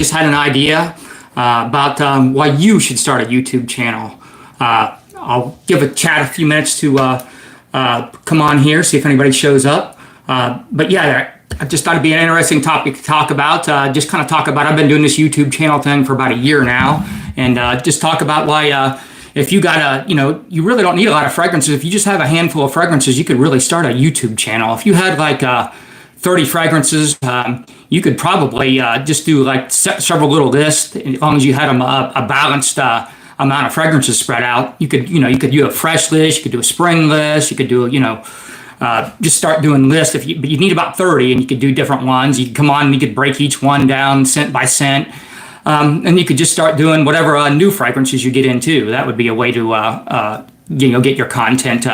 just had an idea about why you should start a YouTube channel. I'll give a chat a few minutes to come on here, see if anybody shows up. But yeah, I just thought it'd be an interesting topic to talk about. Just kind of talk about, I've been doing this YouTube channel thing for about a year now, and just talk about why if you got you really don't need a lot of fragrances. If you just have a handful of fragrances, you could really start a YouTube channel. If you had like 30 fragrances, you could probably just do like several little lists, as long as you had them a balanced amount of fragrances spread out. You could do a fresh list, you could do a spring list, you could do just start doing lists. But you need about 30, and you could do different ones. You could come on and you could break each one down scent by scent. And you could just start doing whatever new fragrances you get into. That would be a way to get your content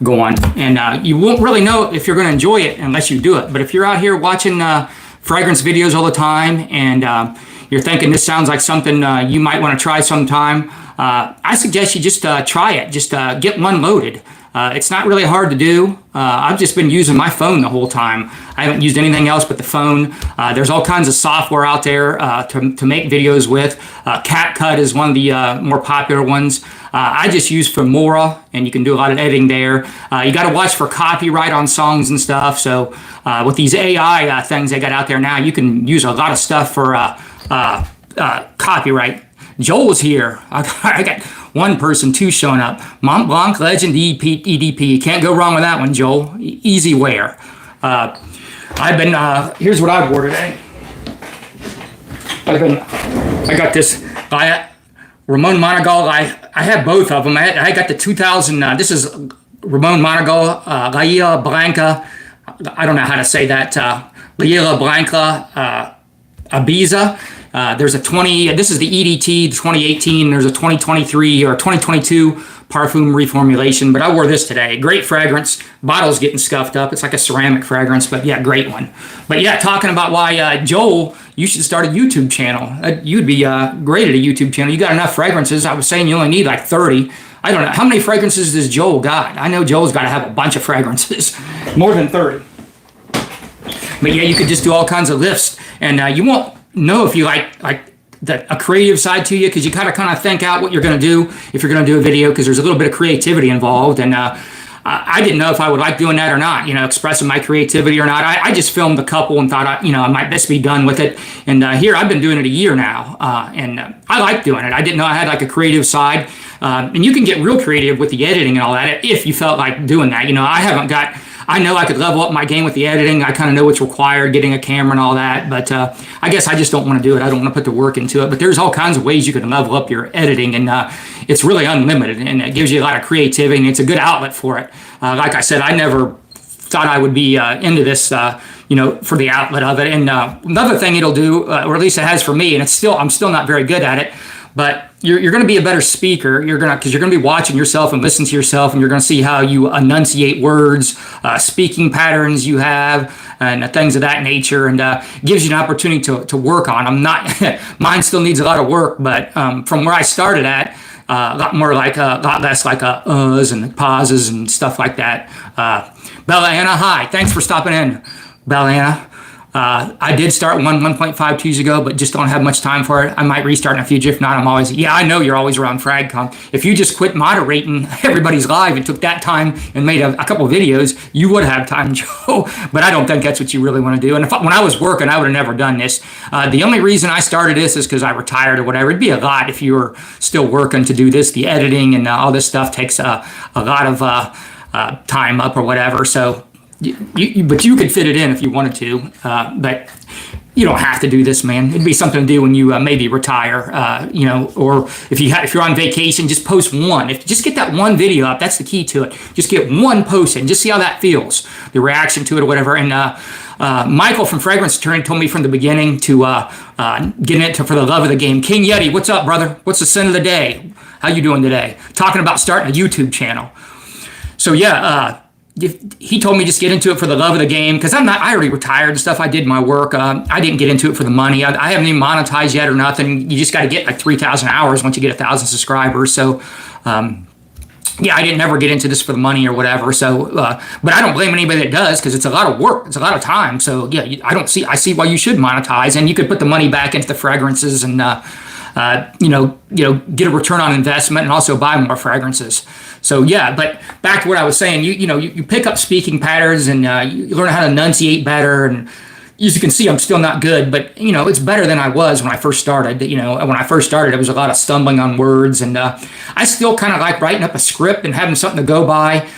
going. And you won't really know if you're going to enjoy it unless you do it. But if you're out here watching fragrance videos all the time, and you're thinking this sounds like something you might want to try sometime, I suggest you just try it. Just get one loaded. It's not really hard to do. I've just been using my phone the whole time. I haven't used anything else but the phone. There's all kinds of software out there to make videos with. CapCut is one of the more popular ones. I just use Filmora, and you can do a lot of editing there. You got to watch for copyright on songs and stuff. So with these AI things they got out there now, you can use a lot of stuff for copyright. Joel's here. I got one person, two showing up. Mont Blanc Legend EDP. Can't go wrong with that one, Joel. Easy wear. I've been, here's what I've wore today. I got this Ramon Monagal. I have both of them. I got the 2000, this is Ramon Monagal, La Blanca. I don't know how to say that. La Blanca Ibiza. There's a this is the EDT 2018. There's a 2023 or 2022 parfum reformulation, but I wore this today. Great fragrance. Bottle's getting scuffed up. It's like a ceramic fragrance, but yeah, great one. But yeah, talking about why, Joel, you should start a YouTube channel. You'd be great at a YouTube channel. You got enough fragrances. I was saying you only need like 30. I don't know. How many fragrances does Joel got? I know Joel's got to have a bunch of fragrances. More than 30. But yeah, you could just do all kinds of lists, and you won't know if you like a creative side to you, because you kind of think out what you're going to do if you're going to do a video, because there's a little bit of creativity involved. And I didn't know if I would like doing that or not, expressing my creativity or not. I just filmed a couple and thought I might best be done with it. And here I've been doing it a year now, and I like doing it. I didn't know I had like a creative side, and you can get real creative with the editing and all that if you felt like doing that. I know I could level up my game with the editing. I kind of know what's required, getting a camera and all that. But I guess I just don't want to do it. I don't want to put the work into it. But there's all kinds of ways you can level up your editing, and it's really unlimited, and it gives you a lot of creativity, and it's a good outlet for it. Like I said, I never thought I would be into this, for the outlet of it. And another thing it'll do, or at least it has for me, and I'm still not very good at it, but you're going to be a better speaker. Because you're going to be watching yourself and listening to yourself, and you're going to see how you enunciate words, speaking patterns you have, and things of that nature, and gives you an opportunity to work on. Mine still needs a lot of work, but from where I started at, a lot less like uhs and pauses and stuff like that. Bella Anna, hi, thanks for stopping in, Bella Anna. I did start 1.5 years ago, but just don't have much time for it. I might restart in a future. If not, I know you're always around FragCon. If you just quit moderating everybody's live and took that time and made a couple of videos, you would have time, Joe. But I don't think that's what you really want to do. And when I was working, I would have never done this. The only reason I started this is because I retired or whatever. It'd be a lot if you were still working to do this. The editing and all this stuff takes a lot of time up or whatever. So. But you could fit it in if you wanted to, but you don't have to do this, man. It'd be something to do when you maybe retire, or if you're on vacation, just post one. Just get that one video up. That's the key to it. Just get one post and just see how that feels, the reaction to it or whatever. And Michael from Fragrance Attorney told me from the beginning to get into for the love of the game. King Yeti, what's up, brother? What's the sin of the day? How you doing today? Talking about starting a YouTube channel. So yeah. He told me just get into it for the love of the game, because I already retired and stuff. I did my work. I didn't get into it for the money. I haven't even monetized yet or nothing. You just got to get like 3,000 hours once you get 1,000 subscribers. So yeah, I didn't never get into this for the money or whatever. So, but I don't blame anybody that does because it's a lot of work. It's a lot of time. So yeah, I see why you should monetize, and you could put the money back into the fragrances and, get a return on investment and also buy more fragrances. So yeah, but back to what I was saying, you pick up speaking patterns and you learn how to enunciate better. And as you can see, I'm still not good, but it's better than I was when I first started. When I first started, it was a lot of stumbling on words, and I still kind of like writing up a script and having something to go by.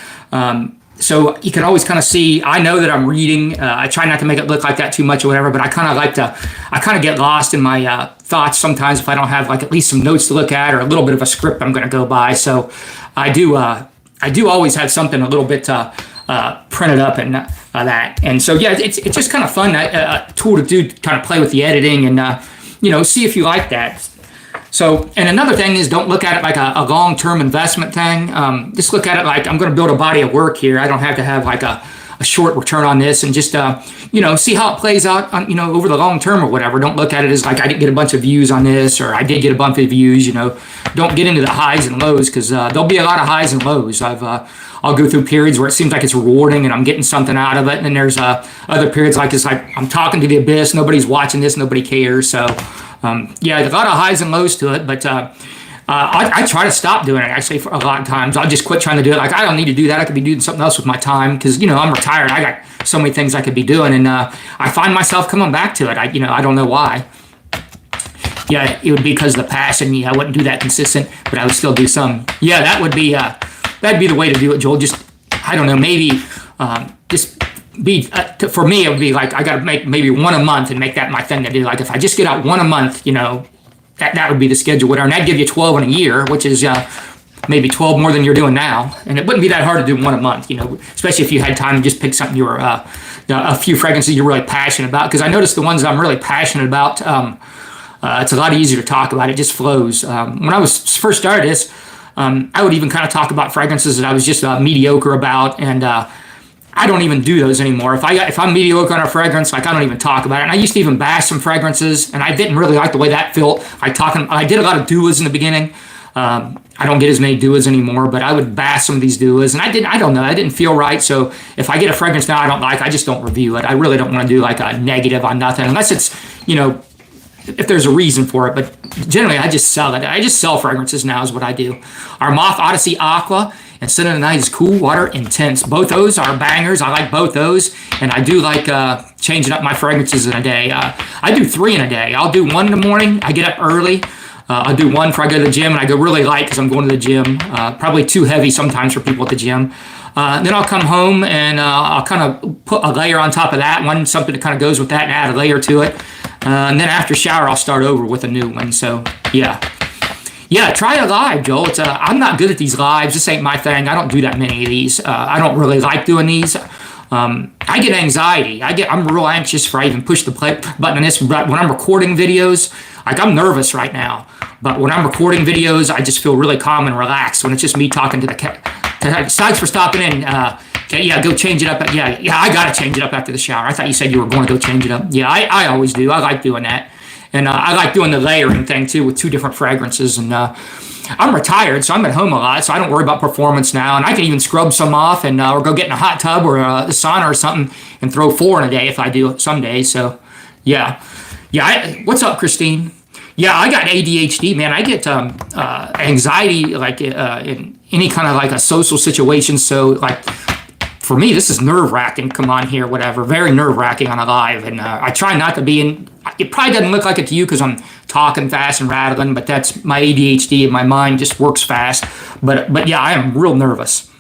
So you can always kind of see, I know that I'm reading. I try not to make it look like that too much or whatever, but I kind of get lost in my thoughts sometimes if I don't have like at least some notes to look at or a little bit of a script I'm going to go by. So I do always have something a little bit printed up and that. And so, yeah, it's just kind of fun, a tool to do, kind of play with the editing and, see if you like that. So, and another thing is don't look at it like a long-term investment thing. Just look at it like I'm going to build a body of work here. I don't have to have like a short return on this, and just, see how it plays out on, over the long term or whatever. Don't look at it as like I didn't get a bunch of views on this, or I did get a bunch of views, Don't get into the highs and lows, because there'll be a lot of highs and lows. I'll go through periods where it seems like it's rewarding and I'm getting something out of it. And then there's other periods like it's like I'm talking to the abyss. Nobody's watching this. Nobody cares. So, yeah, a lot of highs and lows to it, but I try to stop doing it, actually, for a lot of times. I'll just quit trying to do it. Like, I don't need to do that. I could be doing something else with my time because, I'm retired. I got so many things I could be doing, and I find myself coming back to it. I don't know why. Yeah, it would be because of the passion. Yeah, I wouldn't do that consistent, but I would still do some. Yeah, that'd be the way to do it, Joel. Just, I don't know, maybe just be, for me, it would be like I got to make maybe one a month and make that my thing to do. Like, if I just get out one a month, that would be the schedule, whatever. And that'd give you 12 in a year, which is maybe 12 more than you're doing now. And it wouldn't be that hard to do one a month, especially if you had time to just pick something a few fragrances you're really passionate about. Because I noticed the ones I'm really passionate about, it's a lot easier to talk about. It just flows. When I was first started this, I would even kind of talk about fragrances that I was just mediocre about, and I don't even do those anymore. If I'm mediocre on a fragrance, like, I don't even talk about it. And I used to even bash some fragrances, and I didn't really like the way that felt. I did a lot of duas in the beginning. I don't get as many duas anymore, but I would bash some of these duas, and I don't know, I didn't feel right. So if I get a fragrance now I don't like, I just don't review it. I really don't want to do like a negative on nothing, unless it's, if there's a reason for it. But generally, I just sell it. I just sell fragrances now is what I do. Our Moth Odyssey Aqua and Scent of the Night is Cool Water Intense. Both those are bangers. I like both those. And I do like changing up my fragrances in a day. I do 3 in a day. I'll do 1 in the morning. I get up early. I'll do 1 before I go to the gym, and I go really light because I'm going to the gym. Probably too heavy sometimes for people at the gym. Then I'll come home and I'll kind of put a layer on top of that one, something that kind of goes with that, and add a layer to it. And then after shower, I'll start over with a new one. So, yeah. Yeah, try a live, Joel. I'm not good at these lives. This ain't my thing. I don't do that many of these. I don't really like doing these. I get anxiety. I'm real anxious before I even push the play button on this. But when I'm recording videos, like, I'm nervous right now. But when I'm recording videos, I just feel really calm and relaxed when it's just me talking to the cat. Besides for stopping in, go change it up. Yeah, I got to change it up after the shower. I thought you said you were going to go change it up. Yeah, I always do. I like doing that. And I like doing the layering thing, too, with 2 different fragrances. And I'm retired, so I'm at home a lot, so I don't worry about performance now. And I can even scrub some off and or go get in a hot tub or a sauna or something and throw 4 in a day if I do it some days. So, yeah. What's up, Christine? Yeah, I got ADHD, man. I get anxiety, like, in any kind of, like, a social situation. So, like, for me, this is nerve-wracking. Come on here, whatever. Very nerve-wracking on a live. And I try not to be in. It probably doesn't look like it to you because I'm talking fast and rattling, but that's my ADHD, and my mind just works fast. But yeah, I am real nervous.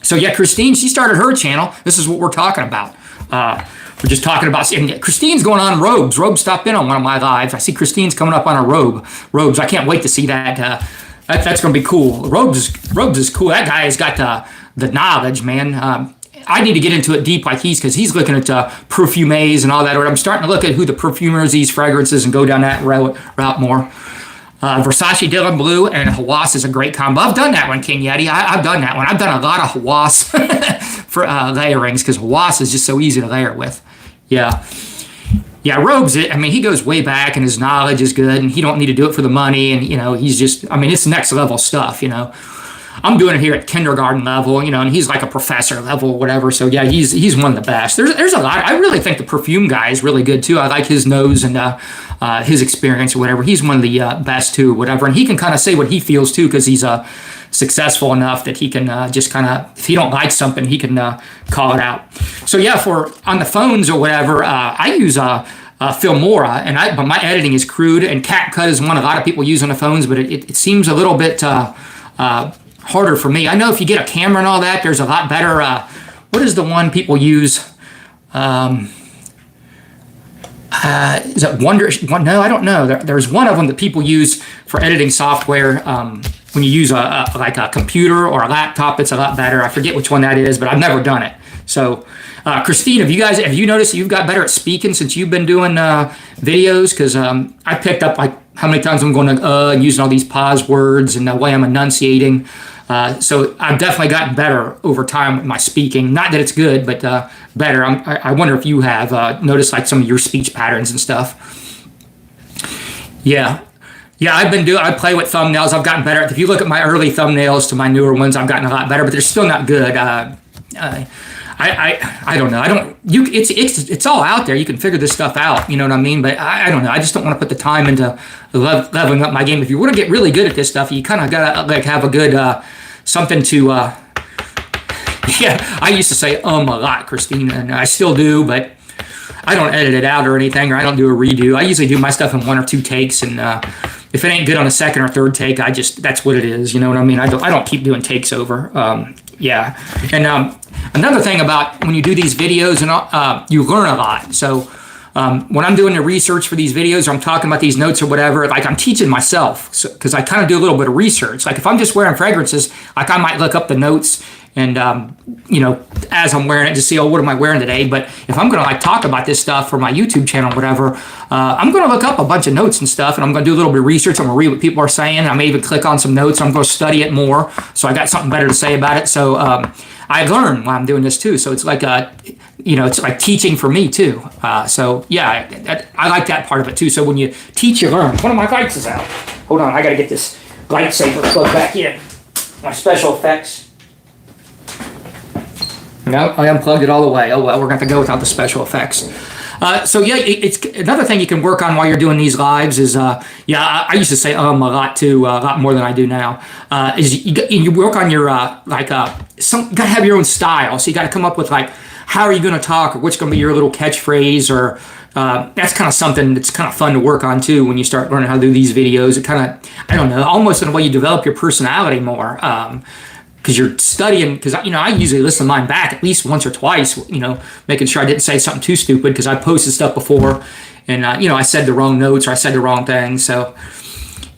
So, yeah, Christine, she started her channel. This is what we're talking about. We're just talking about, and Christine's going on robes. Robes stopped in on one of my lives. I see Christine's coming up on a robes. I can't wait to see that. That's going to be cool. Robes is cool. That guy has got the knowledge, man. I need to get into it deep like because he's looking at perfumers and all that. I'm starting to look at who the perfumers, these fragrances, and go down that route more. Versace Dylan Blue and Hawass is a great combo. I've done that one, King Yeti. I've done that one. I've done a lot of Hawass for layerings because Hawass is just so easy to layer with. Yeah, Rogue's it. I mean, he goes way back and his knowledge is good, and he don't need to do it for the money. And, he's just, it's next level stuff, I'm doing it here at kindergarten level, and he's like a professor level, whatever. So yeah, he's one of the best. There's a lot. I really think the perfume guy is really good too. I like his nose and his experience or whatever. He's one of the best too, whatever. And he can kind of say what he feels too, because he's successful enough that he can just kind of, if he don't like something, he can call it out. So yeah, for on the phones or whatever, I use Filmora, but my editing is crude, and CapCut is one a lot of people use on the phones, but it seems a little bit harder for me. I know if you get a camera and all that, there's a lot better. What is the one people use? Is it Wonder? No, I don't know. There's one of them that people use for editing software. When you use like a computer or a laptop, it's a lot better. I forget which one that is, but I've never done it. So, Christine, have you noticed that you've got better at speaking since you've been doing videos? Because I picked up like how many times I'm going to and using all these pause words and the way I'm enunciating. So I've definitely gotten better over time with my speaking. Not that it's good, but better. I wonder if you have noticed like some of your speech patterns and stuff. Yeah. Yeah, I play with thumbnails. I've gotten better. If you look at my early thumbnails to my newer ones, I've gotten a lot better, but they're still not good. I don't know. It's all out there. You can figure this stuff out. You know what I mean? But I don't know. I just don't want to put the time into leveling up my game. If you want to get really good at this stuff, you kind of gotta like have a good something to. Yeah, I used to say a lot, Christine, and I still do, but I don't edit it out or anything, or I don't do a redo. I usually do my stuff in 1 or 2 takes, and if it ain't good on a second or third take, that's what it is. You know what I mean? I don't keep doing takes over. Yeah, and another thing about when you do these videos, and you learn a lot. So when I'm doing the research for these videos, or I'm talking about these notes or whatever, like I'm teaching myself, because I kind of do a little bit of research. Like if I'm just wearing fragrances, like I might look up the notes and as I'm wearing it to see, what am I wearing today? But if I'm going to like talk about this stuff for my YouTube channel or whatever, I'm going to look up a bunch of notes and stuff, and I'm going to do a little bit of research. I'm going to read what people are saying. I may even click on some notes. I'm going to study it more, so I got something better to say about it. So I learn while I'm doing this too. So it's like it's like teaching for me too. So yeah, I like that part of it too. So when you teach, you learn. One of my lights is out. Hold on, I got to get this lightsaber plugged back in. My special effects. No, I unplugged it all the way. Oh well, we're going to have to go without the special effects. So yeah, it's another thing you can work on while you're doing these lives is I used to say a lot too, a lot more than I do now. Is you work on your you got to have your own style. So you got to come up with like how are you going to talk, or what's going to be your little catchphrase, or that's kind of something that's kind of fun to work on too when you start learning how to do these videos. It kind of, I don't know, almost in a way you develop your personality more. Because you're studying, because I usually listen to mine back at least once or twice, making sure I didn't say something too stupid, because I posted stuff before, and I said the wrong notes or I said the wrong thing. So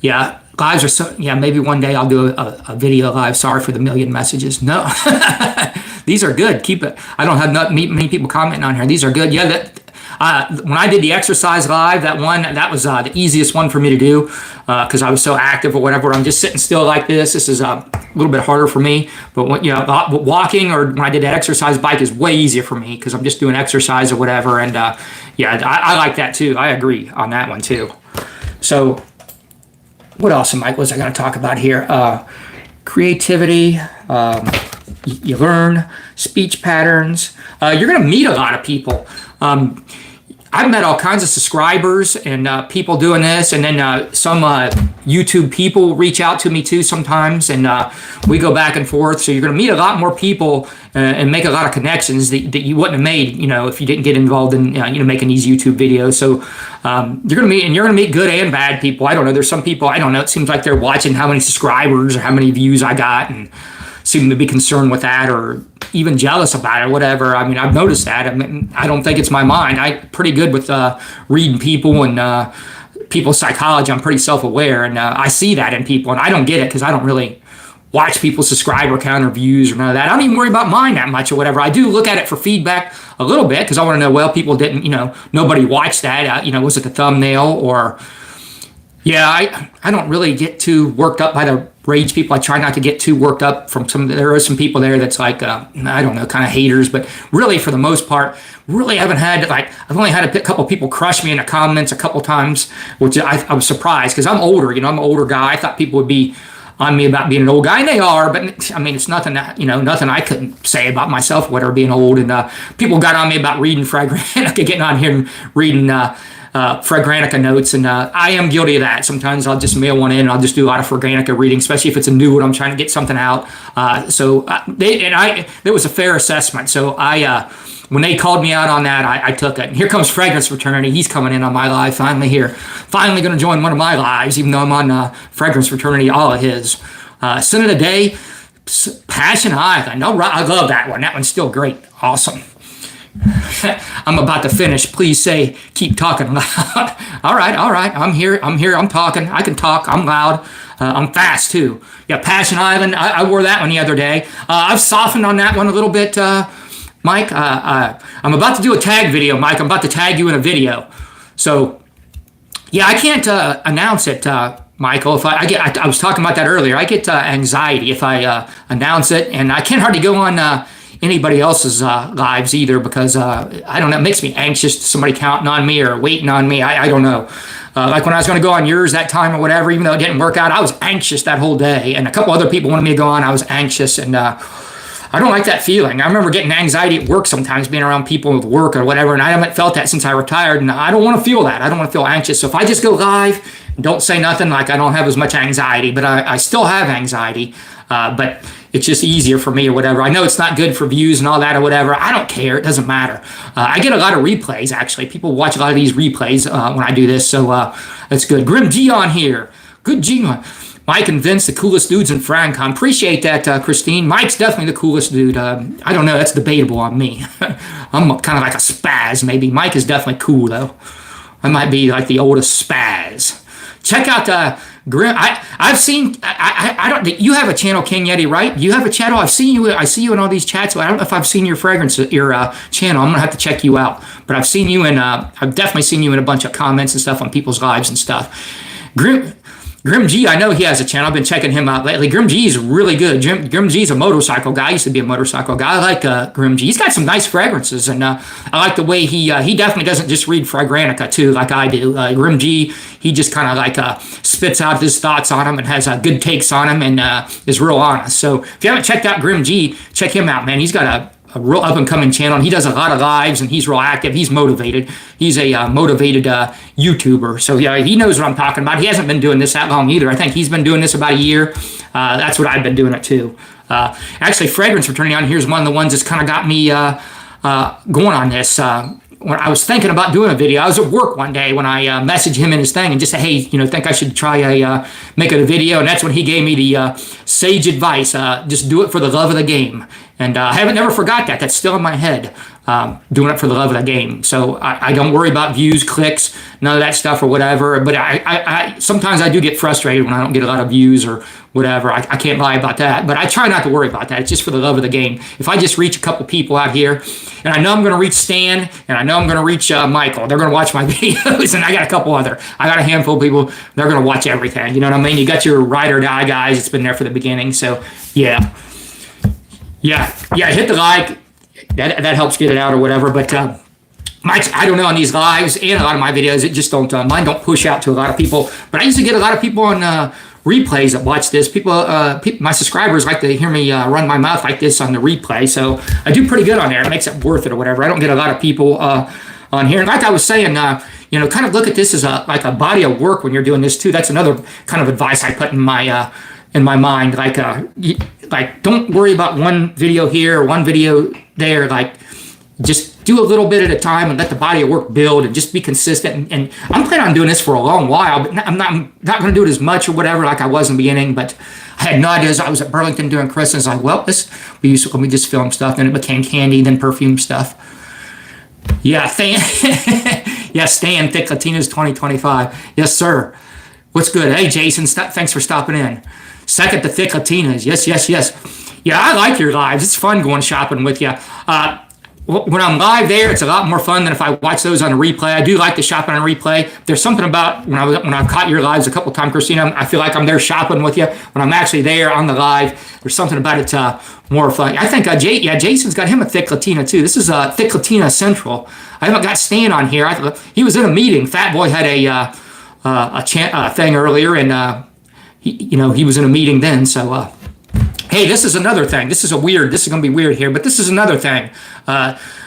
yeah, lives are so, yeah, maybe one day I'll do a video live. Sorry for the million messages. No, these are good. Keep it. I don't have many people commenting on here. These are good. Yeah, when I did the exercise live, that was the easiest one for me to do, because I was so active or whatever. I'm just sitting still like this. This is a little bit harder for me, but walking or when I did that exercise bike is way easier for me, because I'm just doing exercise or whatever. And I like that too. I agree on that one too. So what else was I going to talk about here? Creativity. You learn speech patterns. You're going to meet a lot of people. I've met all kinds of subscribers and people doing this, and then some YouTube people reach out to me too sometimes, and we go back and forth. So you're going to meet a lot more people and make a lot of connections that you wouldn't have made, if you didn't get involved in making these YouTube videos. So you're going to meet good and bad people. I don't know. There's some people, I don't know. It seems like they're watching how many subscribers or how many views I got, and seem to be concerned with that, or even jealous about it, or whatever. I mean, I've noticed that. I don't think it's my mind. I'm pretty good with reading people and people's psychology. I'm pretty self-aware, and I see that in people, and I don't get it because I don't really watch people's subscriber count or views or none of that. I don't even worry about mine that much or whatever. I do look at it for feedback a little bit, because I want to know, well, people didn't, nobody watched that. Was it the thumbnail or... Yeah, I don't really get too worked up by the rage people. I try not to get too worked up from there are some people there that's like, I don't know, kind of haters, but really for the most part, really haven't had, I've only had a couple people crush me in the comments a couple times, which I was surprised, because I'm older, I'm an older guy. I thought people would be on me about being an old guy, and they are. But I mean, it's nothing that, nothing I couldn't say about myself, whatever, being old. And people got on me about reading Fred Granica, getting on here and reading Fred Granica notes, and I am guilty of that. Sometimes I'll just mail one in, and I'll just do a lot of Fred Granica reading, especially if it's a new one. I'm trying to get something out. It was a fair assessment. So when they called me out on that, I took it. And here comes Fragrance Fraternity. He's coming in on my live finally here. Finally going to join one of my lives, even though I'm on Fragrance Fraternity, all of his. Sin of the Day, Passion Island. No, I love that one. That one's still great. Awesome. I'm about to finish. Please say, keep talking loud. All right. I'm here. I'm talking. I can talk. I'm loud. I'm fast too. Yeah, Passion Island. I wore that one the other day. I've softened on that one a little bit, Mike. I'm about to do a tag video, Mike. I'm about to tag you in a video. So, yeah, I can't announce it, Michael. If I was talking about that earlier. I get anxiety if I announce it, and I can't hardly go on anybody else's lives either, because I don't know, it makes me anxious, somebody counting on me or waiting on me. I don't know. Like when I was going to go on yours that time or whatever, even though it didn't work out, I was anxious that whole day. And a couple other people wanted me to go on. I was anxious, and I don't like that feeling. I remember getting anxiety at work sometimes, being around people with work or whatever, and I haven't felt that since I retired, and I don't want to feel that. I don't want to feel anxious. So if I just go live and don't say nothing, like, I don't have as much anxiety, but I still have anxiety. But it's just easier for me or whatever. I know it's not good for views and all that or whatever. I don't care. It doesn't matter. I get a lot of replays, actually. People watch a lot of these replays when I do this, so that's good. Grim G on here. Good G on. Mike and Vince, the coolest dudes in Francom. Appreciate that, Christine. Mike's definitely the coolest dude. I don't know. That's debatable on me. I'm kind of like a spaz, maybe. Mike is definitely cool, though. I might be like the oldest spaz. Check out Grim. I've seen. I don't. You have a channel, King Yeti, right? You have a channel. I've seen you. I see you in all these chats. I don't know if I've seen your channel. I'm gonna have to check you out. But I've seen you in. I've definitely seen you in a bunch of comments and stuff on people's lives and stuff. Grim G, I know he has a channel. I've been checking him out lately. Grim G is really good. Grim G's a motorcycle guy. I used to be a motorcycle guy. I like Grim G. He's got some nice fragrances, and I like the way he definitely doesn't just read Fred Granica too, like I do. Grim G, he just kind of like spits out his thoughts on him and has good takes on him, and is real honest. So if you haven't checked out Grim G, check him out, man. He's got a real up-and-coming channel, and he does a lot of lives, and he's real active. He's motivated. He's a motivated YouTuber. So, yeah, he knows what I'm talking about. He hasn't been doing this that long either. I think he's been doing this about a year. That's what I've been doing it, too. Actually, Fragrance Fraternity on here is one of the ones that's kind of got me going on this. When I was thinking about doing a video, I was at work one day when I messaged him in his thing and just said, hey, think I should try make it a video. And that's when he gave me the sage advice. Just do it for the love of the game. And I haven't never forgot that. That's still in my head, doing it for the love of the game. So I don't worry about views, clicks, none of that stuff or whatever. But I sometimes I do get frustrated when I don't get a lot of views or whatever. I can't lie about that. But I try not to worry about that. It's just for the love of the game. If I just reach a couple people out here, and I know I'm going to reach Stan, and I know I'm going to reach Michael, they're going to watch my videos, and I got a couple other. I got a handful of people, they're going to watch everything. You know what I mean? You got your ride or die guys. It's been there for the beginning. So, yeah. Yeah, hit the like. That helps get it out or whatever. But Mike's, I don't know, on these lives and a lot of my videos, it just don't, mine don't push out to a lot of people. But I used to get a lot of people on replays that watch this. People, my subscribers like to hear me run my mouth like this on the replay. So I do pretty good on there. It makes it worth it or whatever. I don't get a lot of people on here. And like I was saying, kind of look at this as like a body of work when you're doing this too. That's another kind of advice I put in my mind. Like don't worry about one video here or one video there. Like just do a little bit at a time and let the body of work build and just be consistent. And I'm planning on doing this for a long while, but I'm not going to do it as much or whatever like I was in the beginning. But I had no ideas. I was at Burlington doing Christmas. Like, well, let me just film stuff. Then it became candy, then perfume stuff. Yeah, Stan Thick Latinas 2025. Yes, sir. What's good? Hey, Jason, thanks for stopping in. Second to Thick Latinas. Yes. Yeah, I like your lives. It's fun going shopping with you. When I'm live there, it's a lot more fun than if I watch those on a replay. I do like the shopping on replay. There's something about when I've caught your lives a couple times, Christina, I feel like I'm there shopping with you. When I'm actually there on the live, there's something about it more fun. I think Jason's got him a Thick Latina too. This is Thick Latina Central. I haven't got Stan on here. He was in a meeting. Fat Boy had a thing earlier, and he was in a meeting then. So, hey, this is another thing. This is going to be weird here, but this is another thing.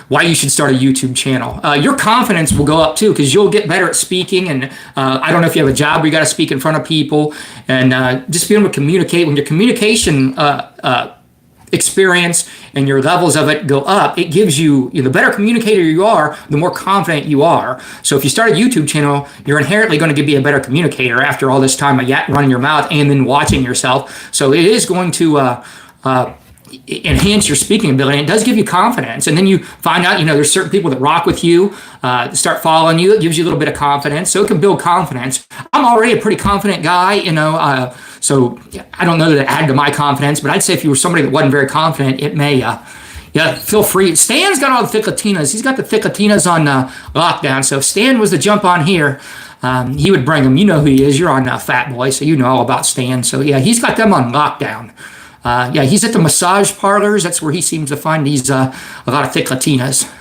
Why you should start a YouTube channel. Your confidence will go up too, because you'll get better at speaking. And I don't know if you have a job where you got to speak in front of people, and just being able to communicate. When your communication experience and your levels of it go up, it gives you, the better communicator you are, the more confident you are. So if you start a YouTube channel, you're inherently going to be a better communicator after all this time of running your mouth and then watching yourself. So it is going to enhance your speaking ability. It does give you confidence, and then you find out there's certain people that rock with you, start following you. It gives you a little bit of confidence, so it can build confidence. I'm already a pretty confident guy, so I don't know that it added to my confidence, but I'd say if you were somebody that wasn't very confident, it may feel free. Stan's got all the thick Latinas. He's got the thick Latinas on lockdown, so if Stan was to jump on here, he would bring them. You know who he is. You're on Fat Boy, so you know all about Stan. So yeah, he's got them on lockdown. He's at the massage parlors. That's where he seems to find these a lot of thick Latinas.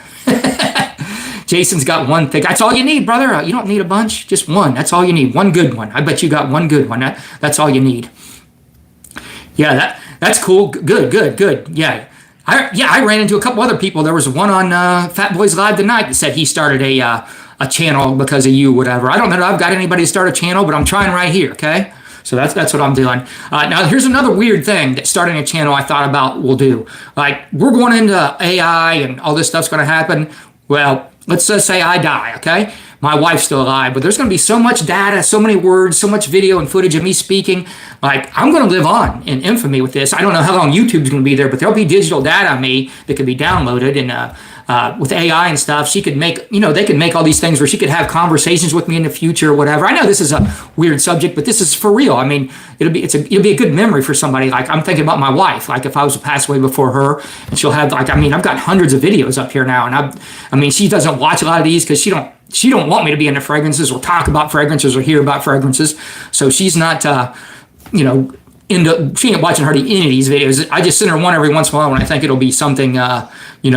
Jason's got one thick. That's all you need, brother. You don't need a bunch. Just one. That's all you need. One good one. I bet you got one good one. That's all you need. Yeah, that's cool. Good. Yeah. I ran into a couple other people. There was one on Fat Boys Live tonight that said he started a channel because of you, whatever. I don't know that I've got anybody to start a channel, but I'm trying right here, okay? So that's what I'm doing. Now, here's another weird thing that starting a channel I thought about will do. Like, we're going into AI and all this stuff's going to happen. Well, let's just say I die, okay? My wife's still alive, but there's going to be so much data, so many words, so much video and footage of me speaking. Like, I'm going to live on in infamy with this. I don't know how long YouTube's going to be there, but there'll be digital data on me that can be downloaded. And with AI and stuff, she could make, they could make all these things where she could have conversations with me in the future or whatever. I know this is a weird subject, but this is for real. I mean, it'll be a good memory for somebody. Like, I'm thinking about my wife. Like, if I was to pass away before her, and she'll have I've got hundreds of videos up here now, and she doesn't watch a lot of these because she don't want me to be into fragrances or talk about fragrances or hear about fragrances. So she's not, she ain't watching hardly any of these videos. I just send her one every once in a while when I think it'll be something,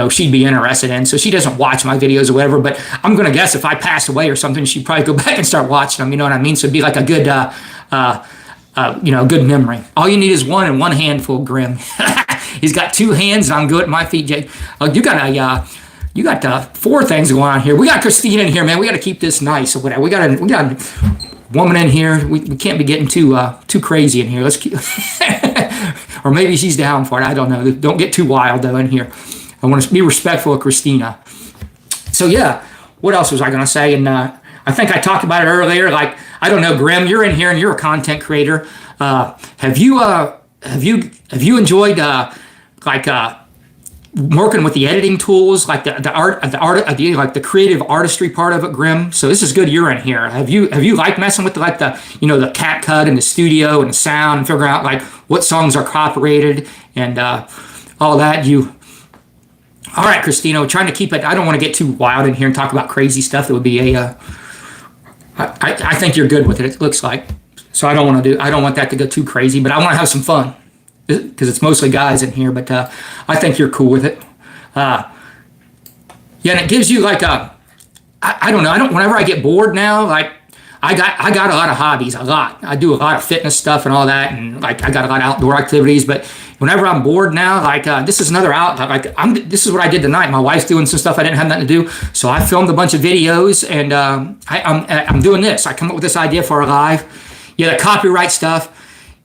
she'd be interested in. So she doesn't watch my videos or whatever, but I'm going to guess if I passed away or something, she'd probably go back and start watching them. You know what I mean? So it'd be like a good, good memory. All you need is one and one handful, Grim. He's got two hands and I'm good at my feet, Jake. You got four things going on here. We got Christina in here, man. We got to keep this nice or whatever. We got a woman in here. We can't be getting too crazy in here. Let's keep, or maybe she's down for it. I don't know. Don't get too wild though in here. I want to be respectful of Christina. So yeah, what else was I going to say? And I think I talked about it earlier. Like, I don't know, Grim, you're in here and you're a content creator. Have you enjoyed working with the editing tools, like the creative artistry part of it, Grim? So this is good you're in here. Have you liked messing with the cat cut and the studio and the sound and figuring out like what songs are copyrighted and all that? All right, Christina, we're trying to keep it. I don't want to get too wild in here and talk about crazy stuff that would be I think you're good with it. It looks like. So I don't want that to go too crazy, but I want to have some fun because it's mostly guys in here. But I think you're cool with it. And it gives you like I don't know. Whenever I get bored now, like I got a lot of hobbies. I do a lot of fitness stuff and all that, and like I got a lot of outdoor activities. But whenever I'm bored now, like this is another outlet. Like this is what I did tonight. My wife's doing some stuff I didn't have nothing to do, so I filmed a bunch of videos, and I'm doing this. I come up with this idea for a live. Yeah, the copyright stuff.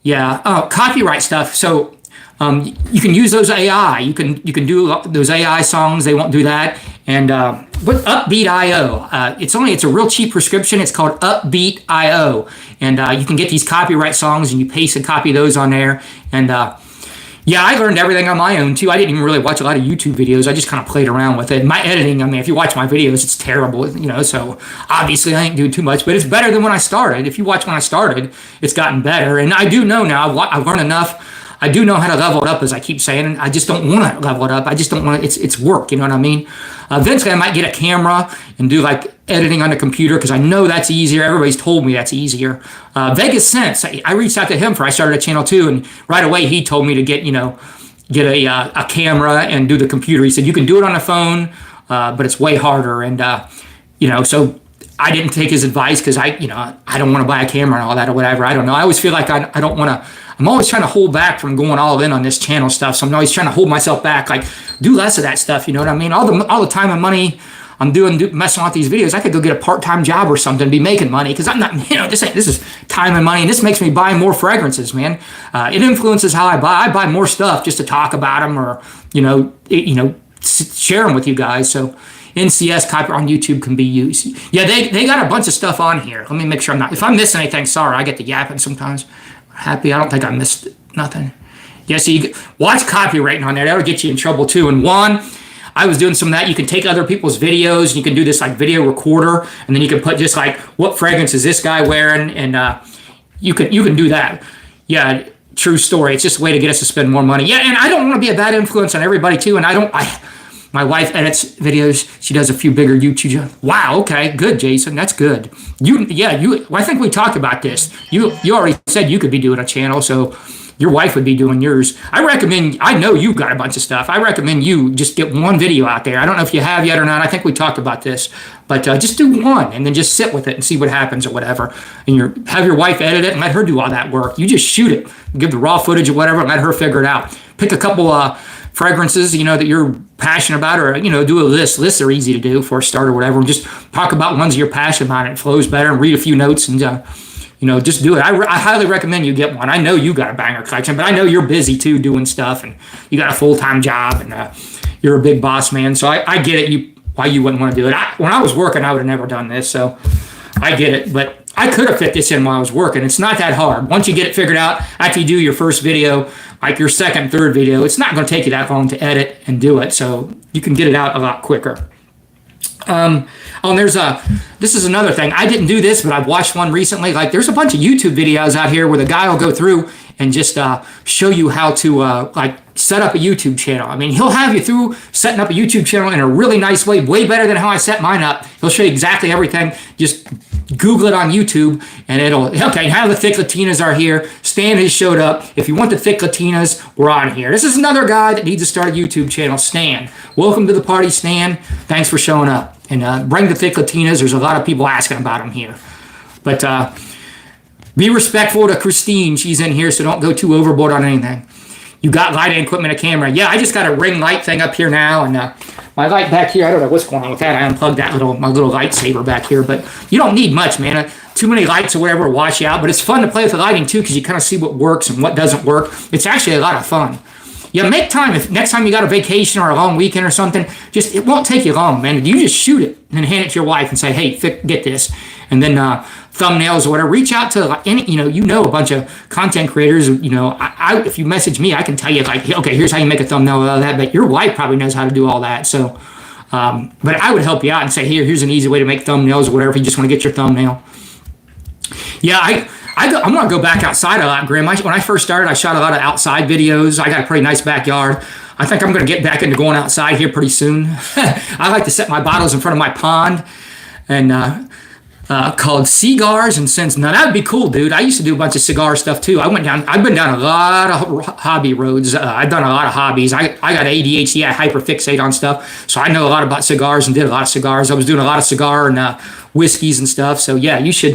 Yeah, copyright stuff. So you can use those AI. You can do those AI songs. They won't do that. And what Upbeat.io? It's a real cheap prescription. It's called Upbeat.io, and you can get these copyright songs and you paste and copy those on there. And yeah, I learned everything on my own too. I didn't even really watch a lot of YouTube videos. I just kind of played around with it. My editing, if you watch my videos, it's terrible, so obviously I ain't doing too much, but it's better than when I started. If you watch when I started, it's gotten better. And I do know now, I've learned enough. I do know how to level it up, as I keep saying, and I just don't want to level it up. I just don't want it. It's work, you know what I mean? Eventually, I might get a camera and do like editing on the computer because I know that's easier. Everybody's told me that's easier. VinceScents, I reached out to him I started a channel too, and right away he told me to get a camera and do the computer. He said you can do it on the phone, but it's way harder. And so I didn't take his advice because I don't want to buy a camera and all that or whatever. I don't know. I always feel like I don't want to. I'm always trying to hold back from going all in on this channel stuff. So I'm always trying to hold myself back, like do less of that stuff. You know what I mean? All the time and money I'm messing with these videos, I could go get a part-time job or something and be making money because I'm not, this is time and money, and this makes me buy more fragrances, man. It influences how I buy. I buy more stuff just to talk about them or, share them with you guys. So NCS copy on YouTube can be used. Yeah, they got a bunch of stuff on here. Let me make sure if I'm missing anything, sorry, I get the yapping sometimes. Happy, I don't think I missed nothing. Yeah, so you watch copywriting on there. That'll get you in trouble too. And I was doing some of that. You can take other people's videos. You can do this like video recorder, and then you can put just like what fragrance is this guy wearing, and you can do that. Yeah, true story. It's just a way to get us to spend more money. Yeah, and I don't want to be a bad influence on everybody too. And my wife edits videos. She does a few bigger YouTube. Wow. Okay. Good, Jason. That's good. I think we talked about this. You already said you could be doing a channel, so your wife would be doing yours. I know you've got a bunch of stuff. I recommend you just get one video out there. I don't know if you have yet or not. I think we talked about this, but just do one and then just sit with it and see what happens or whatever. And have your wife edit it and let her do all that work. You just shoot it, give the raw footage or whatever, and let her figure it out. Pick a couple fragrances, that you're passionate about, or, do a list. Lists are easy to do for a start or whatever. Just talk about ones you're passionate about. It flows better, and read a few notes and, just do it. I highly recommend you get one. I know you got a banger collection, but I know you're busy too doing stuff, and you got a full-time job, and you're a big boss man. So I get it. Why you wouldn't want to do it. When I was working, I would have never done this. So I get it, but I could have fit this in while I was working. It's not that hard. Once you get it figured out, after you do your first video, like your second, third video, it's not going to take you that long to edit and do it. So you can get it out a lot quicker. This is another thing. I didn't do this, but I've watched one recently. Like, there's a bunch of YouTube videos out here where the guy will go through and just show you how to set up a YouTube channel. I mean, he'll have you through setting up a YouTube channel in a really nice way better than how I set mine up. He'll show you exactly everything. Just Google it on YouTube, and how the thick Latinas are here. Stan has showed up. If you want the thick Latinas, we're on here. This is another guy that needs to start a YouTube channel, Stan. Welcome to the party, Stan. Thanks for showing up. And bring the thick Latinas. There's a lot of people asking about them here. But be respectful to Christine. She's in here, so don't go too overboard on anything. You got lighting equipment, a camera. Yeah, I just got a ring light thing up here now, and my light back here, I don't know what's going on with that. I unplugged my little lightsaber back here, but you don't need much, man. Too many lights or whatever will wash you out, but it's fun to play with the lighting too, because you kind of see what works and what doesn't work. It's actually a lot of fun. Yeah, make time. If next time you got a vacation or a long weekend or something, it won't take you long, man. You just shoot it and then hand it to your wife and say, hey, get this. And then thumbnails or whatever. Reach out to a bunch of content creators. If you message me, I can tell you okay, here's how you make a thumbnail of that. But your wife probably knows how to do all that. So, but I would help you out and say, here's an easy way to make thumbnails or whatever. If you just want to get your thumbnail. Yeah, I'm going to go back outside a lot, Grim. When I first started, I shot a lot of outside videos. I got a pretty nice backyard. I think I'm going to get back into going outside here pretty soon. I like to set my bottles in front of my pond and called Cigars and Scents. Now, that would be cool, dude. I used to do a bunch of cigar stuff, too. I've been down a lot of hobby roads. I've done a lot of hobbies. I got ADHD. I hyperfixate on stuff. So I know a lot about cigars and did a lot of cigars. I was doing a lot of cigar and whiskeys and stuff. So, yeah, you should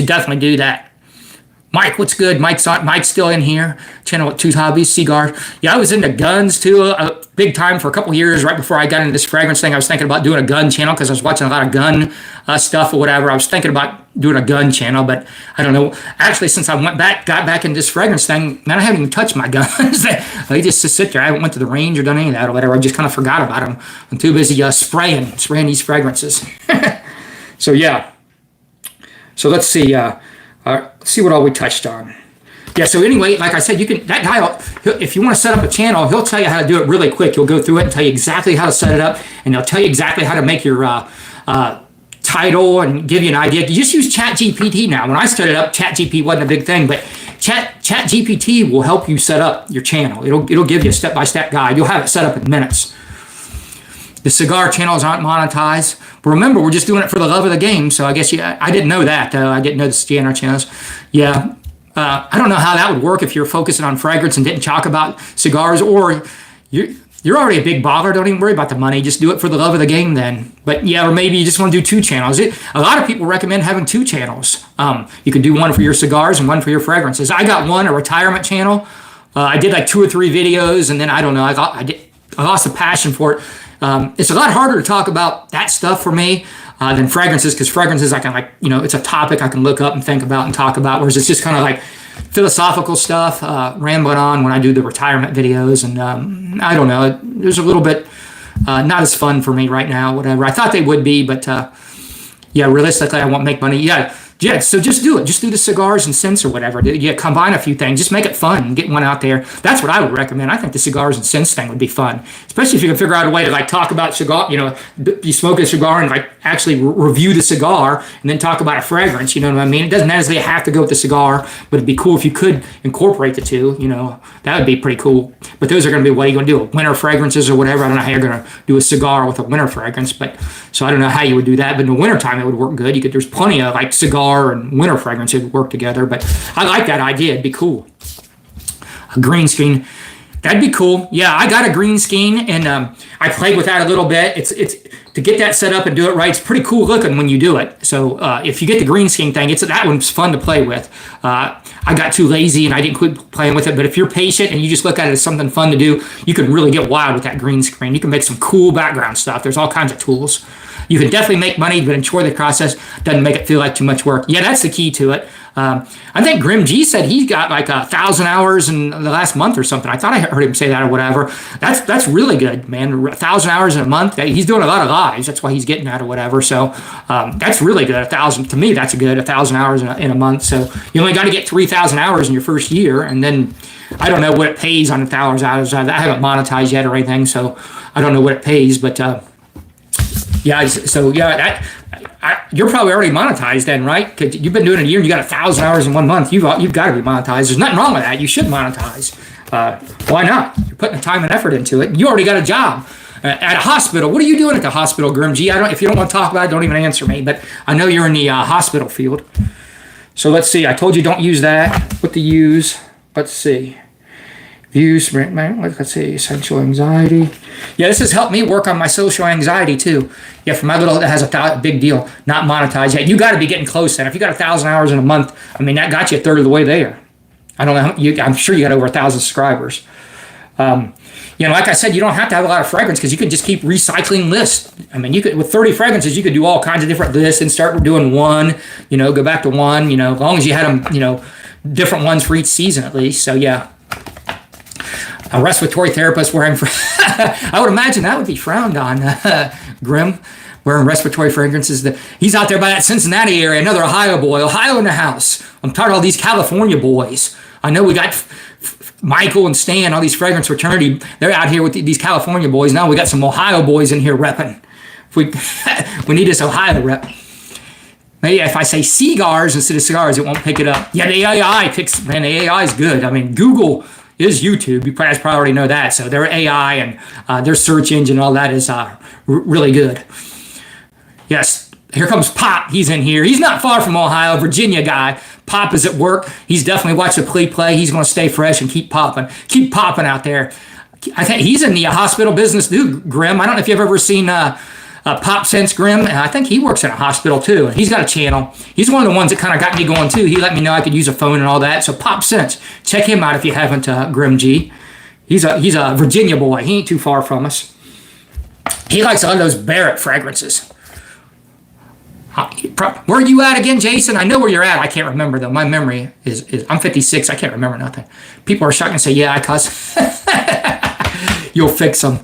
definitely do that. Mike, what's good? Mike's still in here. Channel with 2 Hobbies, Cigar. Yeah, I was into guns too, big time for a couple years. Right before I got into this fragrance thing, I was thinking about doing a gun channel because I was watching a lot of gun stuff or whatever. I was thinking about doing a gun channel, but I don't know. Actually, since I got back into this fragrance thing, man, I haven't even touched my guns. They just sit there. I haven't went to the range or done any of that or whatever. I just kind of forgot about them. I'm too busy spraying these fragrances. So yeah. So let's see. Let's see what all we touched on. Yeah, so anyway, like I said, that guy, if you want to set up a channel, he'll tell you how to do it really quick. He'll go through it and tell you exactly how to set it up, and he'll tell you exactly how to make your title and give you an idea. You just use ChatGPT now. When I started up, ChatGPT wasn't a big thing, but ChatGPT will help you set up your channel. It'll give you a step-by-step guide. You'll have it set up in minutes. The cigar channels aren't monetized. But remember, we're just doing it for the love of the game. So I guess I didn't know that. I didn't know the scanner channels. Yeah. I don't know how that would work if you're focusing on fragrance and didn't talk about cigars, or you're already a big baller. Don't even worry about the money. Just do it for the love of the game then. But yeah, or maybe you just want to do 2 channels. A lot of people recommend having 2 channels. You can do one for your cigars and one for your fragrances. I got one, a retirement channel. I did like 2 or 3 videos, and then I don't know. I lost the passion for it. It's a lot harder to talk about that stuff for me than fragrances, because fragrances I can it's a topic I can look up and think about and talk about, whereas it's just kind of like philosophical stuff, rambling on when I do the retirement videos. And I don't know, there's a little bit not as fun for me right now, whatever. I thought they would be, but yeah, realistically, I won't make money. Yeah, so just do it. Just do the cigars and scents or whatever. Yeah, combine a few things. Just make it fun and get one out there. That's what I would recommend. I think the cigars and scents thing would be fun, especially if you can figure out a way to like talk about cigar. You smoke a cigar and like actually review the cigar and then talk about a fragrance. You know what I mean? It doesn't necessarily have to go with the cigar, but it'd be cool if you could incorporate the two. That would be pretty cool. But those are going to be what are you going to do? Winter fragrances or whatever. I don't know how you're going to do a cigar with a winter fragrance, so I don't know how you would do that. But in the wintertime, it would work good. There's plenty of like cigar and winter fragrance that would work together. But I like that idea. It'd be cool. A green screen. That'd be cool. Yeah, I got a green screen, and I played with that a little bit. It's to get that set up and do it right. It's pretty cool looking when you do it. So if you get the green screen thing, that one's fun to play with. I got too lazy and I didn't quit playing with it. But if you're patient and you just look at it as something fun to do, you can really get wild with that green screen. You can make some cool background stuff. There's all kinds of tools. You can definitely make money, but enjoy the process. Doesn't make it feel like too much work. Yeah, that's the key to it. I think Grim G said he got like 1,000 hours in the last month or something. I thought I heard him say that or whatever. That's really good, man. 1,000 hours in a month. He's doing a lot of lives. That's why he's getting that or whatever. So that's really good. 1,000 to me, that's a good 1,000 hours in a month. So you only got to get 3,000 hours in your first year, and then I don't know what it pays on 1,000 hours. I haven't monetized yet or anything, so I don't know what it pays, but. Yeah, so yeah, you're probably already monetized then, right? Because you've been doing it a year and you got 1,000 hours in 1 month. You've got to be monetized. There's nothing wrong with that. You should monetize. Why not? You're putting the time and effort into it. You already got a job at a hospital. What are you doing at the hospital, Grim G? If you don't want to talk about it, don't even answer me. But I know you're in the hospital field. So let's see. I told you don't use that. What to use? Let's see. Let's see, social anxiety. Yeah, this has helped me work on my social anxiety too. Yeah, for my little, that has a big deal. Not monetized yet. You got to be getting close then. If you got 1,000 hours in a month, I mean, that got you a third of the way there. I don't know. I'm sure you got over 1,000 subscribers. Like I said, you don't have to have a lot of fragrance because you can just keep recycling lists. I mean, you could with 30 fragrances, you could do all kinds of different lists and start doing one. Go back to one. As long as you had them, different ones for each season at least. So yeah. A respiratory therapist wearing, I would imagine that would be frowned on, Grim, wearing respiratory fragrances. He's out there by that Cincinnati area, another Ohio boy, Ohio in the house. I'm tired of all these California boys. I know we got Michael and Stan, all these fragrance fraternity. They're out here with these California boys. Now we got some Ohio boys in here repping. We need this Ohio rep. Maybe if I say cigars instead of cigars, it won't pick it up. Yeah, the AI picks, man, the AI is good. I mean, Google is YouTube. You guys probably already know that. So their AI and their search engine, all that is really good. Yes, here comes Pop. He's in here. He's not far from Ohio, Virginia guy. Pop is at work. He's definitely watched the play. He's going to stay fresh and keep popping. Keep popping out there. I think he's in the hospital business too, Grim. I don't know if you've ever seen VinceScents, Grim. I think he works in a hospital too. He's got a channel. He's one of the ones that kind of got me going too. He let me know I could use a phone and all that. So VinceScents, check him out if you haven't, Grim G. He's a Virginia boy. He ain't too far from us. He likes a lot of those Barrett fragrances. Where are you at again, Jason? I know where you're at. I can't remember though. My memory is I'm 56. I can't remember nothing. People are shocked and say, "Yeah, I cuss." You'll fix them.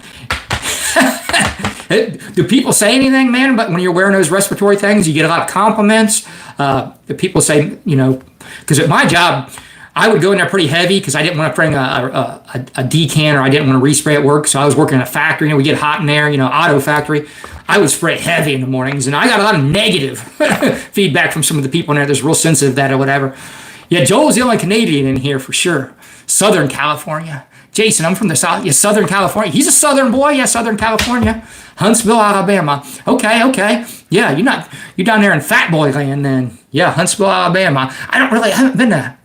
Do people say anything, man? But when you're wearing those respiratory things, you get a lot of compliments. The people say, because at my job, I would go in there pretty heavy because I didn't want to bring a decan or I didn't want to respray at work. So I was working in a factory. We get hot in there, auto factory. I would spray heavy in the mornings, and I got a lot of negative feedback from some of the people in there that's real sensitive to that or whatever. Yeah, Joel's the only Canadian in here for sure. Southern California. Jason, I'm from the South. Yeah, Southern California. He's a Southern boy. Yeah, Southern California. Huntsville, Alabama. Okay. Yeah, you're down there in Fat Boy Land then. Yeah, Huntsville, Alabama. I haven't been to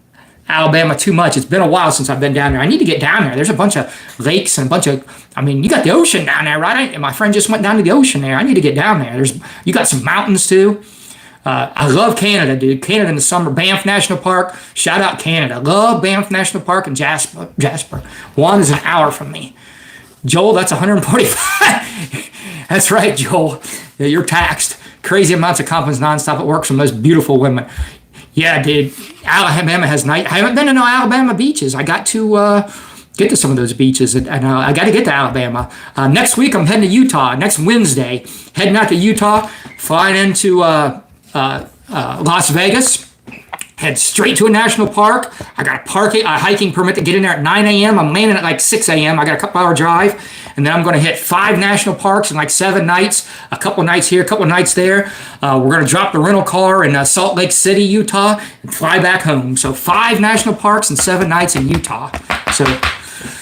Alabama too much. It's been a while since I've been down there. I need to get down there. There's a bunch of lakes and a bunch of, I mean, you got the ocean down there, right? And my friend just went down to the ocean there. I need to get down there. You got some mountains too. I love Canada, dude. Canada in the summer. Banff National Park. Shout out Canada. Love Banff National Park and Jasper. One is an hour from me. Joel, that's 145. That's right, Joel. Yeah, you're taxed. Crazy amounts of compliments nonstop at work from those beautiful women. Yeah, dude. Alabama has night. I haven't been to no Alabama beaches. I got to get to some of those beaches, and I got to get to Alabama. Next week, I'm heading to Utah. Next Wednesday, heading out to Utah, flying into Las Vegas. Head straight to a national park. I got a hiking permit to get in there at 9 a.m. I'm landing at like 6 a.m. I got a couple hour drive. And then I'm going to hit 5 national parks in like 7 nights. A couple nights here, a couple nights there. We're going to drop the rental car in Salt Lake City, Utah, and fly back home. So 5 national parks and 7 nights in Utah. So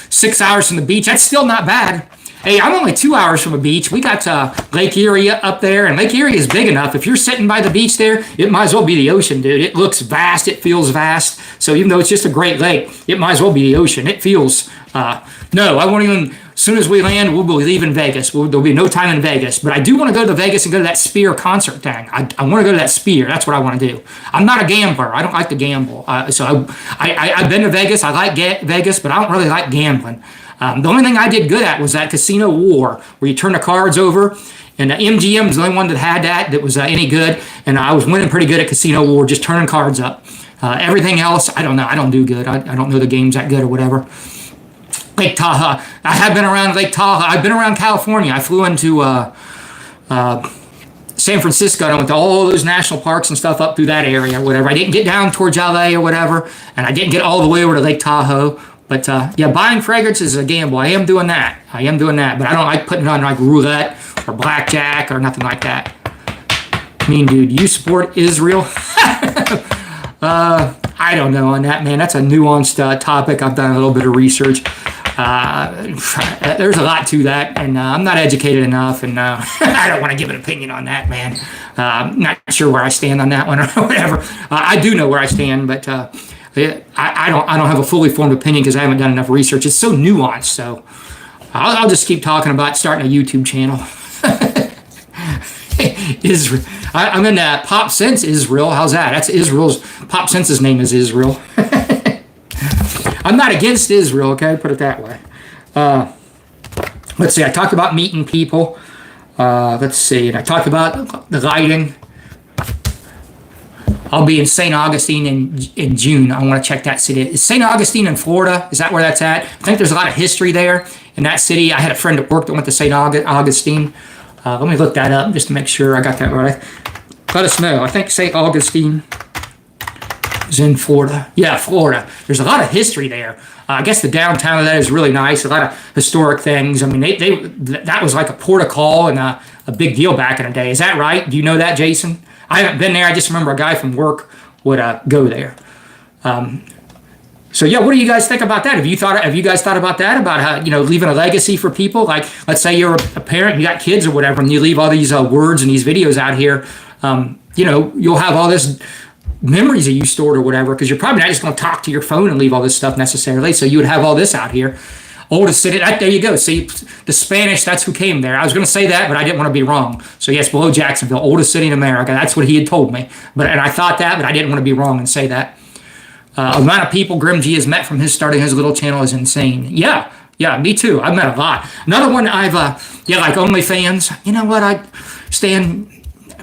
6 hours from the beach. That's still not bad. Hey, I'm only 2 hours from a beach. We got Lake Erie up there, and Lake Erie is big enough. If you're sitting by the beach there, it might as well be the ocean, dude. It looks vast. It feels vast. So even though it's just a great lake, it might as well be the ocean. It feels, no, I won't even, as soon as we land, we'll be leaving Vegas. There'll be no time in Vegas. But I do want to go to Vegas and go to that Spear concert thing. I want to go to that Spear. That's what I want to do. I'm not a gambler. I don't like to gamble. So I've been to Vegas. I like Vegas, but I don't really like gambling. The only thing I did good at was that Casino War, where you turn the cards over, and MGM was the only one that had that was any good, and I was winning pretty good at Casino War, just turning cards up. Everything else, I don't know. I don't do good. I don't know the games that good or whatever. Lake Tahoe. I have been around Lake Tahoe. I've been around California. I flew into San Francisco. I went to all those national parks and stuff up through that area or whatever. I didn't get down towards LA or whatever, and I didn't get all the way over to Lake Tahoe. But yeah, buying fragrances is a gamble. I am doing that. But I don't like putting it on like roulette or blackjack or nothing like that. Mean dude, you support Israel? I don't know on that, man. That's a nuanced topic. I've done a little bit of research. There's a lot to that, and I'm not educated enough, and I don't want to give an opinion on that, man. I'm not sure where I stand on that one or whatever. I do know where I stand, but I don't have a fully formed opinion because I haven't done enough research. It's so nuanced, so I'll just keep talking about starting a YouTube channel. Israel. I'm in VinceScents Israel. How's that? That's Israel's. VinceScents' name is Israel. I'm not against Israel, okay? Put it that way. Let's see. I talked about meeting people. Let's see. And I talked about the lighting. I'll be in St. Augustine in June. I want to check that city. Is St. Augustine in Florida? Is that where that's at? I think there's a lot of history there in that city. I had a friend at work that went to St. Augustine. Let me look that up just to make sure I got that right. Let us know. I think St. Augustine is in Florida. Yeah, Florida. There's a lot of history there. I guess the downtown of that is really nice. A lot of historic things. I mean, that was like a port of call and a big deal back in the day. Is that right? Do you know that, Jason? I haven't been there. I just remember a guy from work would go there. So yeah, what do you guys think about that? Have you guys thought about that? About how, leaving a legacy for people? Like, let's say you're a parent, you got kids or whatever, and you leave all these words and these videos out here. You'll have all this memories that you stored or whatever, because you're probably not just going to talk to your phone and leave all this stuff necessarily. So you would have all this out here. Oldest city, there you go. See, the Spanish, that's who came there. I was going to say that, but I didn't want to be wrong. So yes, below Jacksonville, oldest city in America. That's what he had told me. And I thought that, but I didn't want to be wrong and say that. Amount of people Grim G has met from his starting his little channel is insane. Yeah, me too. I've met a lot. Another one I've, like OnlyFans. You know what?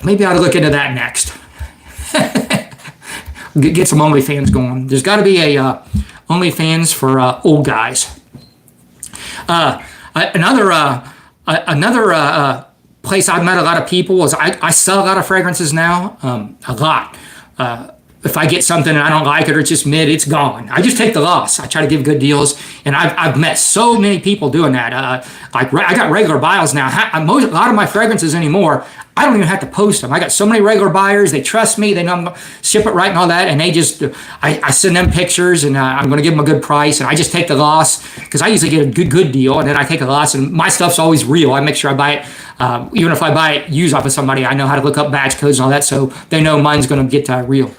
Maybe I ought to look into that next. Get some OnlyFans going. There's got to be a OnlyFans for old guys. Another place I've met a lot of people is I sell a lot of fragrances now. A lot. If I get something and I don't like it or it's just mid, it's gone. I just take the loss. I try to give good deals, and I've met so many people doing that. I got regular buyers now. A lot of my fragrances anymore, I don't even have to post them. I got so many regular buyers. They trust me. They know I'm going to ship it right and all that, and they just I send them pictures, and I'm going to give them a good price, and I just take the loss because I usually get a good deal, and then I take a loss, and my stuff's always real. I make sure I buy it. Even if I buy it used off of somebody, I know how to look up batch codes and all that, so they know mine's going to get real.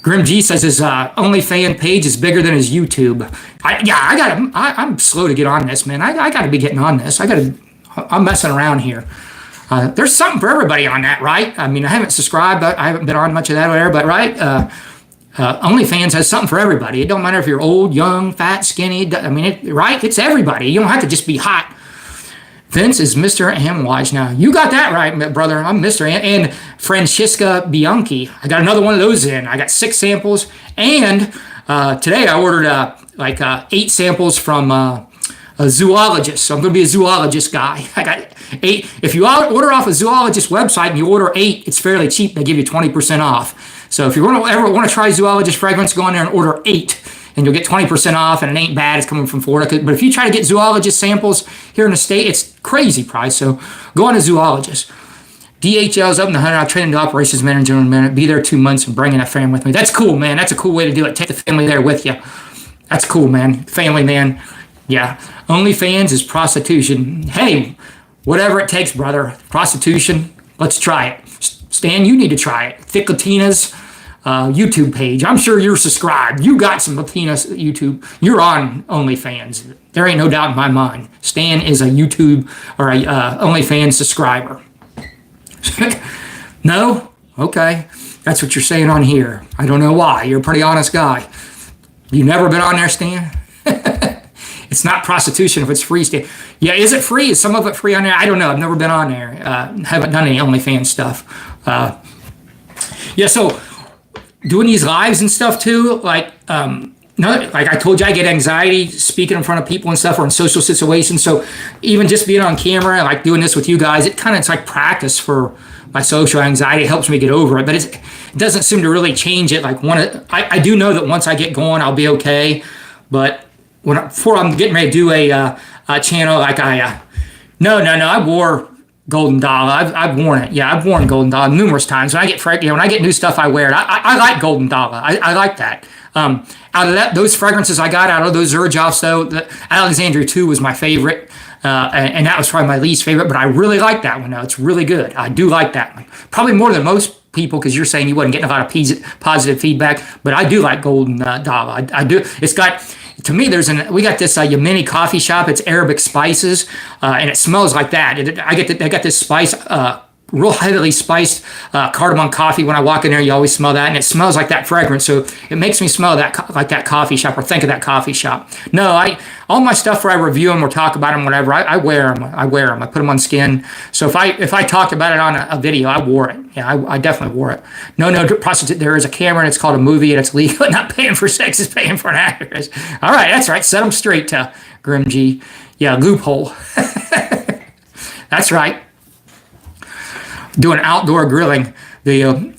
Grim G says his OnlyFans page is bigger than his YouTube. I'm slow to get on this, man. I got to be getting on this. I'm messing around here. There's something for everybody on that, right? I mean, I haven't subscribed, but I haven't been on much of that or whatever, but right? OnlyFans has something for everybody. It don't matter if you're old, young, fat, skinny. I mean, right? It's everybody. You don't have to just be hot. Vince is Mr. Amwaj now. You got that right, brother. I'm Mr. And Francesca Bianchi. I got another one of those in. I got 6 samples. And today I ordered 8 samples from a zoologist. So I'm going to be a zoologist guy. I got 8. If you order off a zoologist website and you order 8, it's fairly cheap. They give you 20% off. So if you ever want to try zoologist fragrance, go in there and order 8. And you'll get 20% off, and it ain't bad. It's coming from Florida. But if you try to get zoologist samples here in the state, it's crazy price. So go on a zoologist. DHL is up in the 100. I'll train into operations manager in a minute. Be there 2 months and bringing a family with me. That's cool, man. That's a cool way to do it. Take the family there with you. That's cool, man. Family, man. Yeah. OnlyFans is prostitution. Hey, whatever it takes, brother. Prostitution. Let's try it. Stan, you need to try it. Thick Latina's YouTube page. I'm sure you're subscribed. You got some Latinas YouTube. You're on OnlyFans. There ain't no doubt in my mind. Stan is a YouTube or a OnlyFans subscriber. No? Okay. That's what you're saying on here. I don't know why. You're a pretty honest guy. You never been on there, Stan? It's not prostitution if it's free, Stan. Yeah, is it free? Is some of it free on there? I don't know. I've never been on there. Haven't done any OnlyFans stuff. Yeah, so doing these lives and stuff too, like I told you, I get anxiety speaking in front of people and stuff or in social situations. So even just being on camera, like doing this with you guys, it's like practice for my social anxiety. It helps me get over it, but it doesn't seem to really change it. Like I do know that once I get going, I'll be okay. But before I'm getting ready to do a channel, like I wore Golden Dollar. I've worn it. Yeah, I've worn Golden Dollar numerous times. When I get new stuff, I wear it. I like Golden Dollar. I like that. Out of those fragrances I got out of those Xerjoffs, though, the Alexandria 2 was my favorite, and that was probably my least favorite. But I really like that one. Though it's really good. I do like that one. Probably more than most people, because you're saying you wasn't getting a lot of positive feedback. But I do like Golden Dollar. I do. It's got. To me, we got this Yemeni coffee shop. It's Arabic spices, and it smells like that. I got this spice, real heavily spiced cardamom coffee. When I walk in there, you always smell that, and it smells like that fragrance. So it makes me smell like that coffee shop, or think of that coffee shop. No, all my stuff where I review them or talk about them, whatever, I wear them. I put them on skin. So if I talked about it on a video, I wore it. Yeah, I definitely wore it. No, prostitute. There is a camera, and it's called a movie, and it's legal. Not paying for sex is paying for an actress. All right, that's right. Set them straight to Grim G. Yeah, loophole. That's right. Doing outdoor grilling video.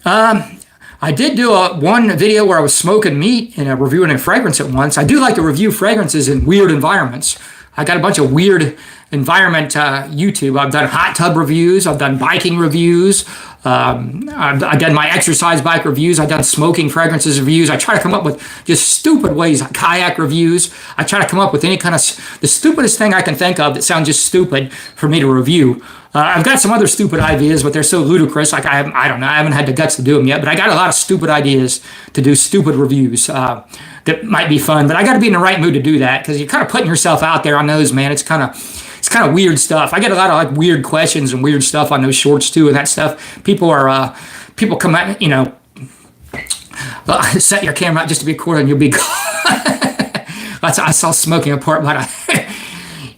I did do one video where I was smoking meat and reviewing a fragrance at once. I do like to review fragrances in weird environments. I got a bunch of weird environment YouTube. I've done hot tub reviews. I've done biking reviews. I've done my exercise bike reviews. I've done smoking fragrances reviews. I try to come up with just stupid ways, like kayak reviews. I try to come up with any kind of the stupidest thing I can think of that sounds just stupid for me to review. I've got some other stupid ideas, but they're so ludicrous. Like I don't know. I haven't had the guts to do them yet, but I got a lot of stupid ideas to do stupid reviews that might be fun. But I got to be in the right mood to do that, because you're kind of putting yourself out there on those, man. It's kind of weird stuff. I get a lot of like weird questions and weird stuff on those shorts too, and that stuff. People come at me, set your camera out just to be recorded and you'll be gone. I saw smoking a part, but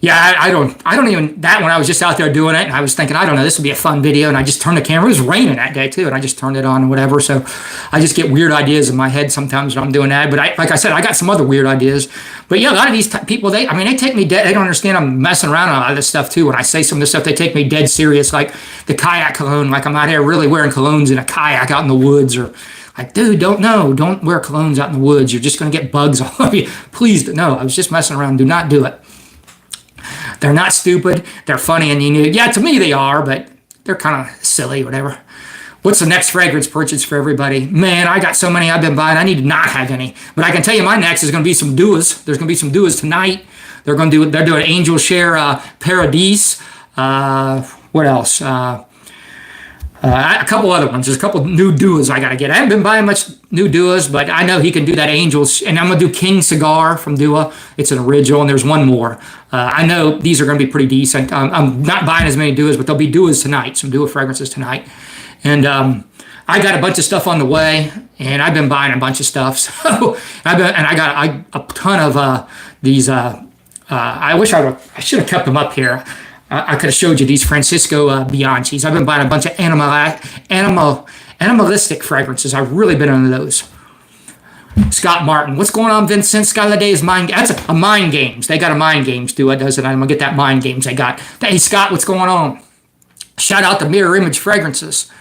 yeah, I don't even, that when I was just out there doing it, and I was thinking, I don't know, this would be a fun video, and I just turned the camera. It was raining that day too, and I just turned it on and whatever. So I just get weird ideas in my head sometimes when I'm doing that. But like I said, I got some other weird ideas. But yeah, a lot of these people, they take me dead. They don't understand I'm messing around on a lot of this stuff too. When I say some of this stuff, they take me dead serious. Like the kayak cologne, like I'm out here really wearing colognes in a kayak out in the woods, or like, dude, don't wear colognes out in the woods. You're just gonna get bugs all over you. Please, no, I was just messing around. Do not do it. They're not stupid. They're funny and unique. Yeah, to me they are, but they're kind of silly, whatever. What's the next fragrance purchase for everybody? Man, I got so many I've been buying. I need to not have any. But I can tell you my next is going to be some Duas. There's going to be some Duas tonight. They're doing Angel Share Paradise. What else? A couple other ones. There's a couple new duos I got to get. I haven't been buying much new duos, but I know he can do that Angels. And I'm going to do King Cigar from Dua. It's an original, and there's one more. I know these are going to be pretty decent. I'm not buying as many duos, but there'll be duos tonight, some Dua fragrances tonight. And I got a bunch of stuff on the way, and I've been buying a bunch of stuff. So I got a ton of these. I wish I should have kept them up here. I could have showed you these Francisco Bianchis. I've been buying a bunch of animalistic fragrances. I've really been into those. Scott Martin. What's going on, Vincent? Skylar Day is mind. That's a mind games. They got a mind games too. It does it. I'm gonna get that mind games they got. Hey Scott, what's going on? Shout out to Mirror Image Fragrances.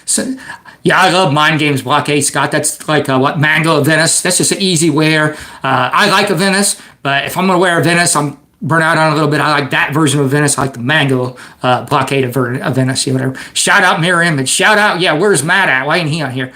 So, yeah, I love Mind Games Block A, Scott. That's like what Mango of Venice. That's just an easy wear. I like a Venice, but if I'm gonna wear a Venice, I'm burn out on a little bit. I like that version of Venice. I like the Mango blockade of Venice, whatever. Shout out Mirror Image. Shout out, yeah, where's Matt at? Why ain't he on here?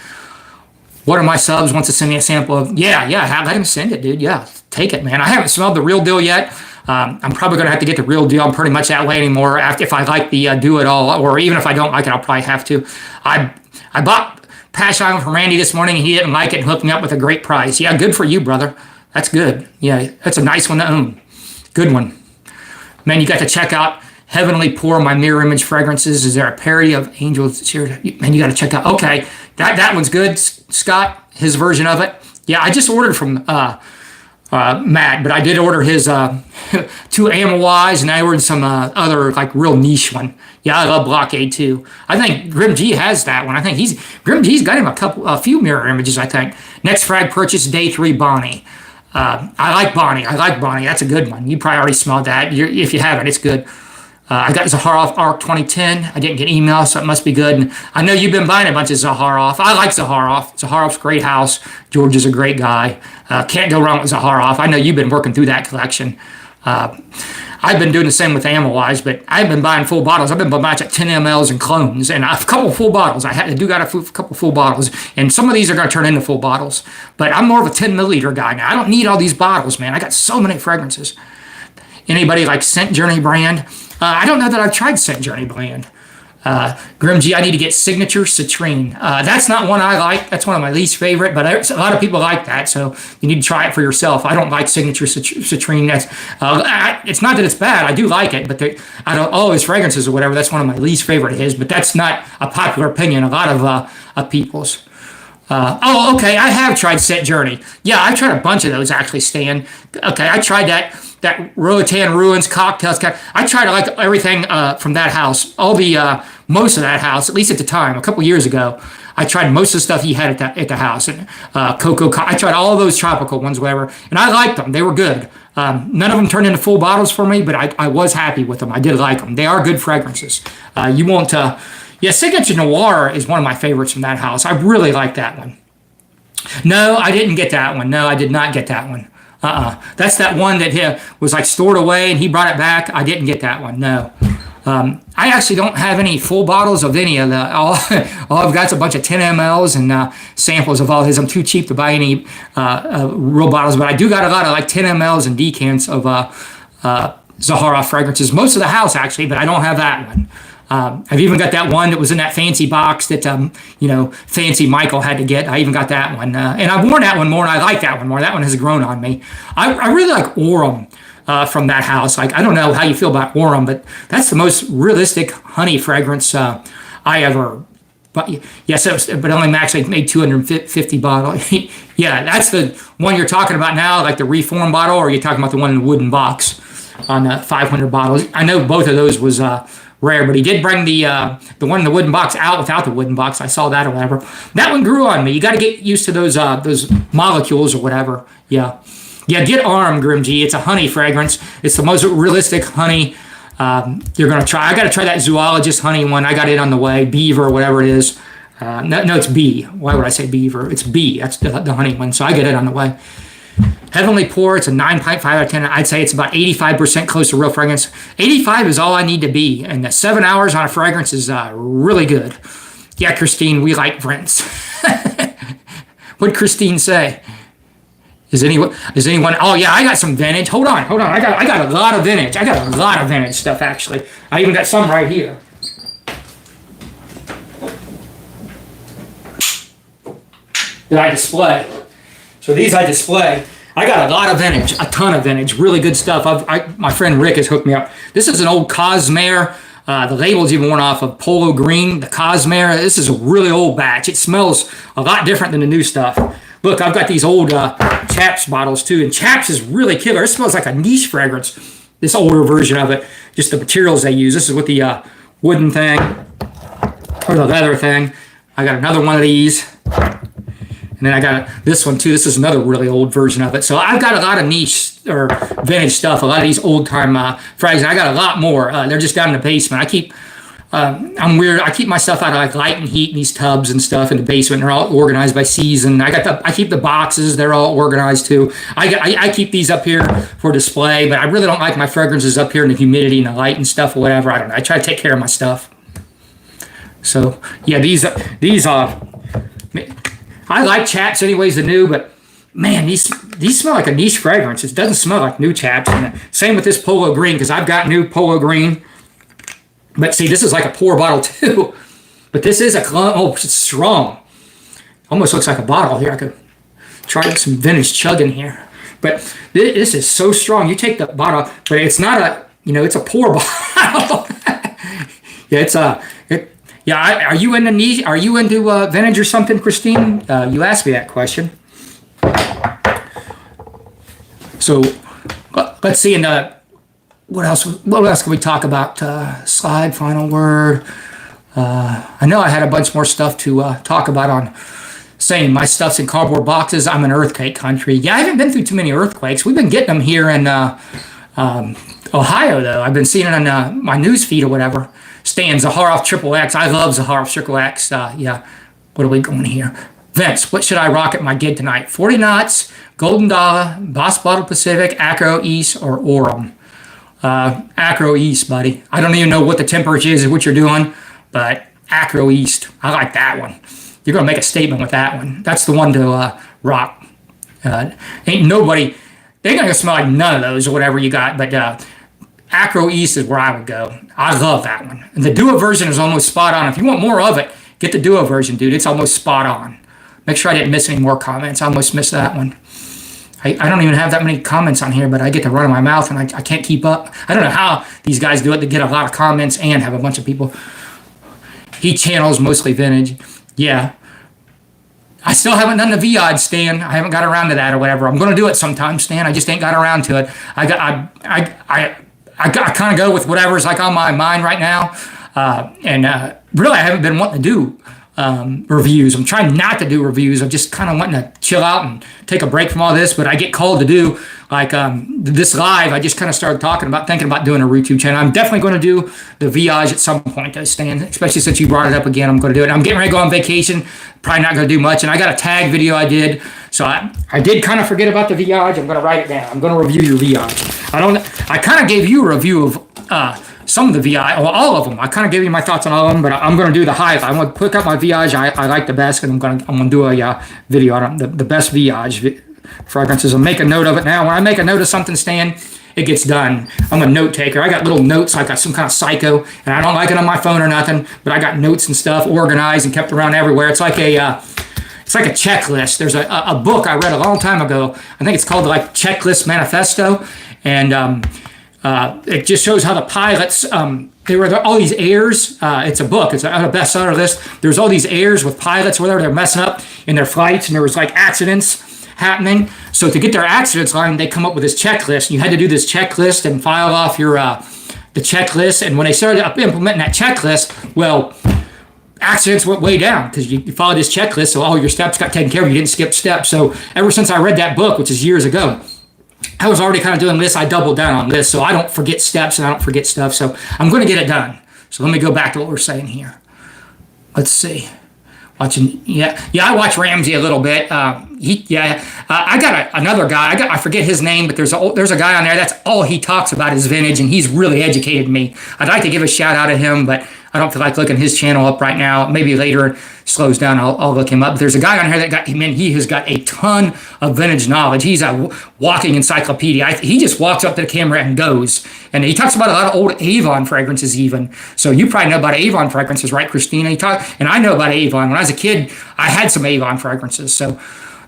One of my subs wants to send me a sample of, yeah, let him send it, dude. Yeah, take it, man. I haven't smelled the real deal yet. I'm probably going to have to get the real deal. I'm pretty much that way anymore. If I like the Do It All, or even if I don't like it, I'll probably have to. I bought Passion from Randy this morning, and he didn't like it and hooked me up with a great price. Yeah, good for you, brother. That's good. Yeah, that's a nice one to own. Good one. Man, you got to check out Heavenly Pour, my Mirror Image fragrances. Is there a parody of Angels? Man, you got to check out. Okay, that one's good, Scott. His version of it. Yeah, I just ordered from Matt, but I did order his 2 Amawais, and I ordered some other like real niche one. Yeah, I love Blockade too. I think Grim G has that one. I think Grim G's got him a few Mirror Images. I think. Next frag purchase, Day 3 Bonnie. I like Bonnie. That's a good one. You probably already smelled that. If you haven't, it's good. I got Zaharoff ARC 2010. I didn't get email, so it must be good. And I know you've been buying a bunch of Zaharoff. I like Zaharoff. Zaharoff's a great house. George is a great guy. Can't go wrong with Zaharoff. I know you've been working through that collection. I've been doing the same with Amawise, but I've been buying full bottles. I've been buying at 10 mLs and clones, and a couple full bottles. I do got a couple full bottles, and some of these are going to turn into full bottles. But I'm more of a 10 milliliter guy now. I don't need all these bottles, man. I got so many fragrances. Anybody like Scent Journey brand? I don't know that I've tried Scent Journey brand. Grim G, I need to get Signature Citrine. That's not one I like. That's one of my least favorite, but a lot of people like that, so you need to try it for yourself. I don't like Signature Citrine. It's not that it's bad. I do like it, but out of all his fragrances or whatever, that's one of my least favorite of his, but that's not a popular opinion. A lot of people's. Okay, I have tried Scent Journey. Yeah, I've tried a bunch of those, actually, Stan. Okay, I tried that Roatan Ruins cocktails. I tried like everything from that house. Most of that house, at least at the time, a couple years ago. I tried most of the stuff he had at the house. And Cocoa. I tried all of those tropical ones, whatever, and I liked them. They were good. None of them turned into full bottles for me, but I was happy with them. I did like them. They are good fragrances. You won't. Yeah, Signature Noir is one of my favorites from that house. I really like that one. No, I didn't get that one. No, I did not get that one. That's that one that was like stored away and he brought it back. I didn't get that one. No. I actually don't have any full bottles of any of the. All I've got is a bunch of 10 mLs and samples of all his. I'm too cheap to buy any real bottles, but I do got a lot of like 10 mLs and decants of Zaharoff fragrances. Most of the house actually, but I don't have that one. I've even got that one that was in that fancy box that, Fancy Michael had to get. I even got that one. And I've worn that one more, and I like that one more. That one has grown on me. I really like Aurum from that house. Like, I don't know how you feel about Aurum, but that's the most realistic honey fragrance I ever... But yes, but only Max made 250 bottles. Yeah, that's the one you're talking about now, like the reform bottle, or are you talking about the one in the wooden box on 500 bottles? I know both of those was... rare, but he did bring the one in the wooden box out without the wooden box. I saw that or whatever. That one grew on me. You got to get used to those molecules or whatever. Yeah, get Arm, Grim G. It's a honey fragrance. It's the most realistic honey you're gonna try. I got to try that zoologist honey one. I got it on the way. Beaver or whatever it is. No, it's bee. Why would I say beaver? It's bee. That's the honey one. So I get it on the way. Heavenly Pour, it's a 9.5 out of 10. I'd say it's about 85% close to real fragrance. 85 is all I need to be, and the 7 hours on a fragrance is really good. Yeah, Christine, we like Vince. What'd Christine say? Is anyone? Oh yeah, I got some vintage. Hold on. I got a lot of vintage. I got a lot of vintage stuff actually. I even got some right here. that I display. So these I display. I got a lot of vintage, a ton of vintage, really good stuff. My friend Rick has hooked me up. This is an old Cosmere. The label's even worn off of Polo Green, the Cosmere. This is a really old batch. It smells a lot different than the new stuff. Look, I've got these old Chaps bottles too, and Chaps is really killer. It smells like a niche fragrance, this older version of it, just the materials they use. This is with the wooden thing, or the leather thing. I got another one of these. And then I got this one too. This is another really old version of it. So I've got a lot of niche or vintage stuff. A lot of these old time frags. I got a lot more. They're just down in the basement. I'm weird. I keep my stuff out of like light and heat in these tubs and stuff in the basement. They're all organized by season. I keep the boxes. They're all organized too. I keep these up here for display, but I really don't like my fragrances up here in the humidity and the light and stuff or whatever. I don't know. I try to take care of my stuff. So yeah, these I like Chaps anyways, the new, but man, these smell like a niche fragrance. It doesn't smell like new Chaps. And same with this Polo Green, because I've got new Polo Green. But see, this is like a pour bottle too. But this is a cologne. Oh, it's strong. Almost looks like a bottle here. I could try some vintage chugging here. But this is so strong. You take the bottle, but it's not it's a pour bottle. Yeah, are you into niche? Are you into vintage or something, Christine? You asked me that question. So let's see. What else? What else can we talk about? Slide, final word. I know I had a bunch more stuff to talk about on saying my stuff's in cardboard boxes. I'm in earthquake country. Yeah, I haven't been through too many earthquakes. We've been getting them here in Ohio, though. I've been seeing it on my news feed or whatever. Stan, Zaharoff Triple X. I love Zaharoff Triple X. Yeah. What are we going here? Vince, what should I rock at my gig tonight? 40 knots, Golden Dollar, Boss Bottle Pacific, Acro East, or Orem? Acro East, buddy. I don't even know what the temperature is of what you're doing, but Acro East. I like that one. You're going to make a statement with that one. That's the one to rock. Ain't nobody, they're going to smell like none of those or whatever you got, but Acro East is where I would go. I love that one. And the Duo version is almost spot on. If you want more of it, get the Duo version, dude. It's almost spot on. Make sure I didn't miss any more comments. I almost missed that one. I don't even have that many comments on here, but I get to run in my mouth and I can't keep up. I don't know how these guys do it to get a lot of comments and have a bunch of people. He channels mostly vintage. Yeah. I still haven't done the Viage, Stan. I haven't got around to that or whatever. I'm going to do it sometime, Stan. I just ain't got around to it. I kind of go with whatever's like on my mind right now. Really, I haven't been wanting to do reviews. I'm trying not to do reviews. I'm just kind of wanting to chill out and take a break from all this. But I get called to do like this live. I just kind of started thinking about doing a YouTube channel. I'm definitely going to do the Viage at some point, Stan, especially since you brought it up again. I'm going to do it. I'm getting ready to go on vacation. Probably not going to do much. And I got a tag video I did. So I did kind of forget about the Viage. I'm going to write it down. I'm going to review your Viage. I kind of gave you a review of some of the VI, well, all of them. I kind of gave you my thoughts on all of them, but I'm going to do the highest. I'm going to pick up my Viage I like the best, and I'm going to do a video on the best Viage fragrances. I'll make a note of it now. When I make a note of something, Stan, it gets done. I'm a note taker. I got little notes like some kind of psycho, and I don't like it on my phone or nothing, but I got notes and stuff organized and kept around everywhere. It's like a checklist. There's a book I read a long time ago. I think it's called like Checklist Manifesto, and it just shows how the pilots, there were all these errors. It's a book. It's on a bestseller list. There's all these errors with pilots, whether they're messing up in their flights, and there was like accidents happening. So to get their accidents line, they come up with this checklist. You had to do this checklist and file off your the checklist. And when they started implementing that checklist, well, accidents went way down because you followed this checklist, so all your steps got taken care of. You didn't skip steps. So ever since I read that book, which is years ago, I was already kind of doing this. I doubled down on this, so I don't forget steps and I don't forget stuff. So I'm going to get it done. So let me go back to what we're saying here. Let's see. I watch Ramsey a little bit. I got another guy. I forget his name, but there's a guy on there. That's all he talks about is vintage, and he's really educated me. I'd like to give a shout out to him, but I don't feel like looking his channel up right now. Maybe later it slows down. I'll look him up. But there's a guy on here he has got a ton of vintage knowledge. He's a walking encyclopedia. He just walks up to the camera and goes. And he talks about a lot of old Avon fragrances even. So you probably know about Avon fragrances, right, Christina? And I know about Avon. When I was a kid, I had some Avon fragrances. So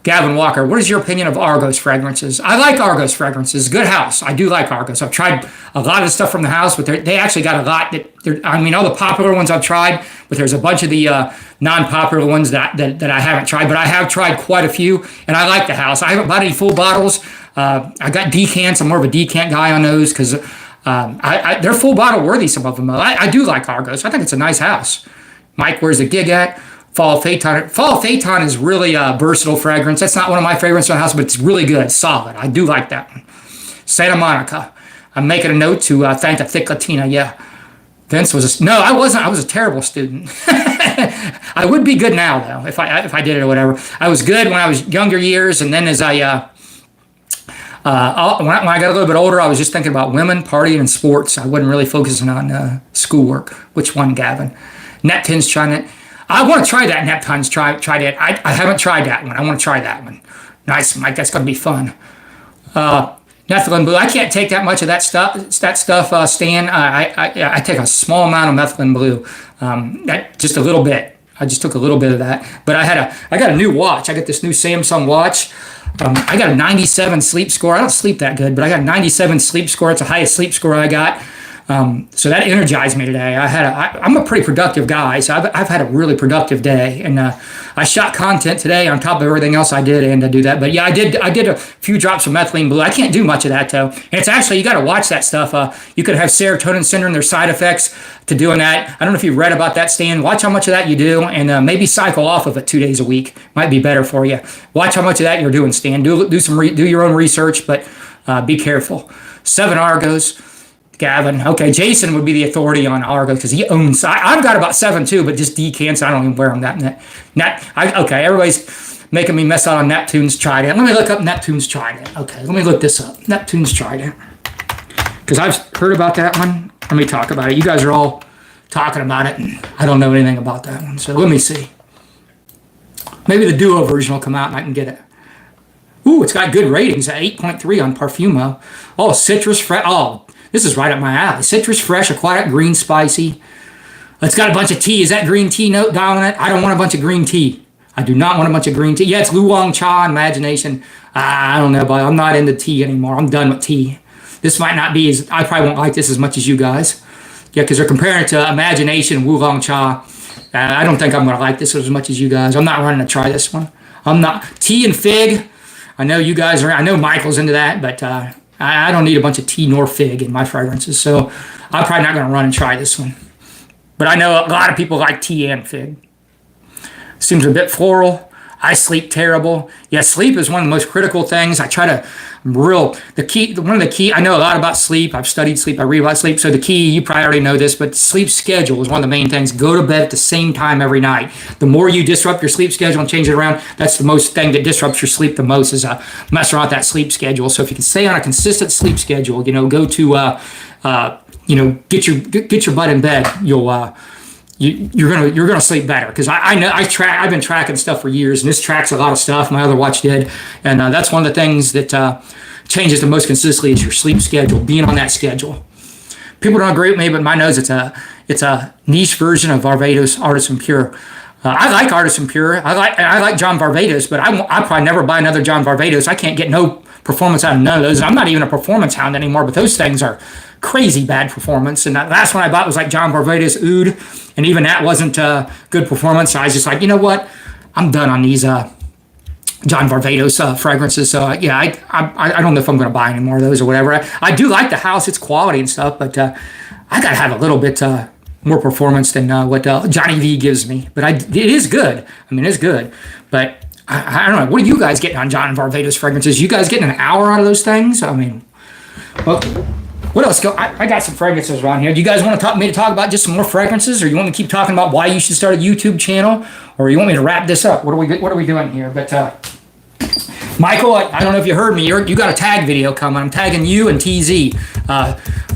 Gavin Walker, what is your opinion of Argos fragrances? I like Argos fragrances. Good house. I do like Argos. I've tried a lot of the stuff from the house, but they actually got a lot all the popular ones I've tried, but there's a bunch of the non-popular ones that I haven't tried, but I have tried quite a few, and I like the house. I haven't bought any full bottles. I got decants. I'm more of a decant guy on those because they're full bottle worthy, some of them. I do like Argos. I think it's a nice house. Mike, where's the gig at? Fall Phaeton. Fall Phaeton is really a versatile fragrance. That's not one of my favorites in the house, but it's really good, solid. I do like that one. Santa Monica. I'm making a note to thank the thick Latina. Yeah. Vince was no, I wasn't. I was a terrible student. I would be good now though if I did it or whatever. I was good when I was younger years, and then as I when I got a little bit older, I was just thinking about women, partying, and sports. I wasn't really focusing on schoolwork. Which one, Gavin? Neptune's trying it. I want to try that. Neptune's tried it. I haven't tried that one. I want to try that one. Nice, Mike. That's going to be fun. Methylene blue. I can't take that much of that stuff. Stan. I take a small amount of methylene blue. Just a little bit. I just took a little bit of that. But I got a new watch. I got this new Samsung watch. I got a 97 sleep score. I don't sleep that good, but I got a 97 sleep score. It's the highest sleep score I got. So that energized me today. I'm a pretty productive guy, so I've had a really productive day, and I shot content today on top of everything else I did, and to do that. But yeah, I did a few drops of methylene blue. I can't do much of that though, and it's actually, you got to watch that stuff. You could have serotonin syndrome. There's side effects to doing that. I don't know if you read about that, Stan. Watch how much of that you do, and maybe cycle off of it 2 days a week. Might be better for you. Watch how much of that you're doing, Stan. Do your own research, but be careful. 7 Argos. Gavin. Okay, Jason would be the authority on Argos because he owns. I've got about 7 too, but just decants. I don't even wear them okay, everybody's making me mess out on Neptune's Trident. Let me look up Neptune's Trident. Okay, let me look this up. Neptune's Trident. Because I've heard about that one. Let me talk about it. You guys are all talking about it, and I don't know anything about that one. So let me see. Maybe the Duo version will come out and I can get it. Ooh, it's got good ratings at 8.3 on Parfumo. Oh, citrus fresh. Oh, this is right up my alley. Citrus fresh, aquatic, green, spicy. It's got a bunch of tea. Is that green tea note dominant? I don't want a bunch of green tea. I do not want a bunch of green tea. Yeah, it's Luwang Cha, imagination. I don't know, but I'm not into tea anymore. I'm done with tea. This might not be as, I probably won't like this as much as you guys. Yeah, because they're comparing it to imagination, Luwang Cha. I don't think I'm going to like this as much as you guys. I'm not running to try this one. I'm not. Tea and fig. I know you guys are, I know Michael's into that, but I don't need a bunch of tea nor fig in my fragrances, so I'm probably not going to run and try this one. But I know a lot of people like tea and fig. Seems a bit floral. I sleep terrible. Yeah, sleep is one of the most critical things. I try to one of the key, I know a lot about sleep. I've studied sleep. I read about sleep. So the key, you probably already know this, but sleep schedule is one of the main things. Go to bed at the same time every night. The more you disrupt your sleep schedule and change it around, that's the most thing that disrupts your sleep the most is mess around with that sleep schedule. So if you can stay on a consistent sleep schedule, go to, get your butt in bed, you're gonna sleep better, because I know I've been tracking stuff for years, and this tracks a lot of stuff. My other watch did, and that's one of the things that changes the most consistently is your sleep schedule, being on that schedule. People don't agree with me, but my nose it's a niche version of Varvatos Artisan Pure. I like Artisan Pure. I like John Varvatos, but I probably never buy another John Varvatos. I can't get no performance out of none of those. I'm not even a performance hound anymore, but those things are crazy bad performance. And that last one I bought was like John Varvatos Oud, and even that wasn't good performance. So I was just like, you know what? I'm done on these John Varvatos fragrances. So yeah, I don't know if I'm going to buy any more of those or whatever. I do like the house, its quality and stuff, but I got to have a little bit more performance than what Johnny V gives me. But it is good. I mean, it's good. But I don't know. What are you guys getting on John Varvatos fragrances? You guys getting an hour out of those things? I mean, well, what else? I got some fragrances around here. Do you guys want to talk about just some more fragrances, or you want me to keep talking about why you should start a YouTube channel, or you want me to wrap this up? What are we doing here? But Michael, I don't know if you heard me. You got a tag video coming. I'm tagging you and TZ.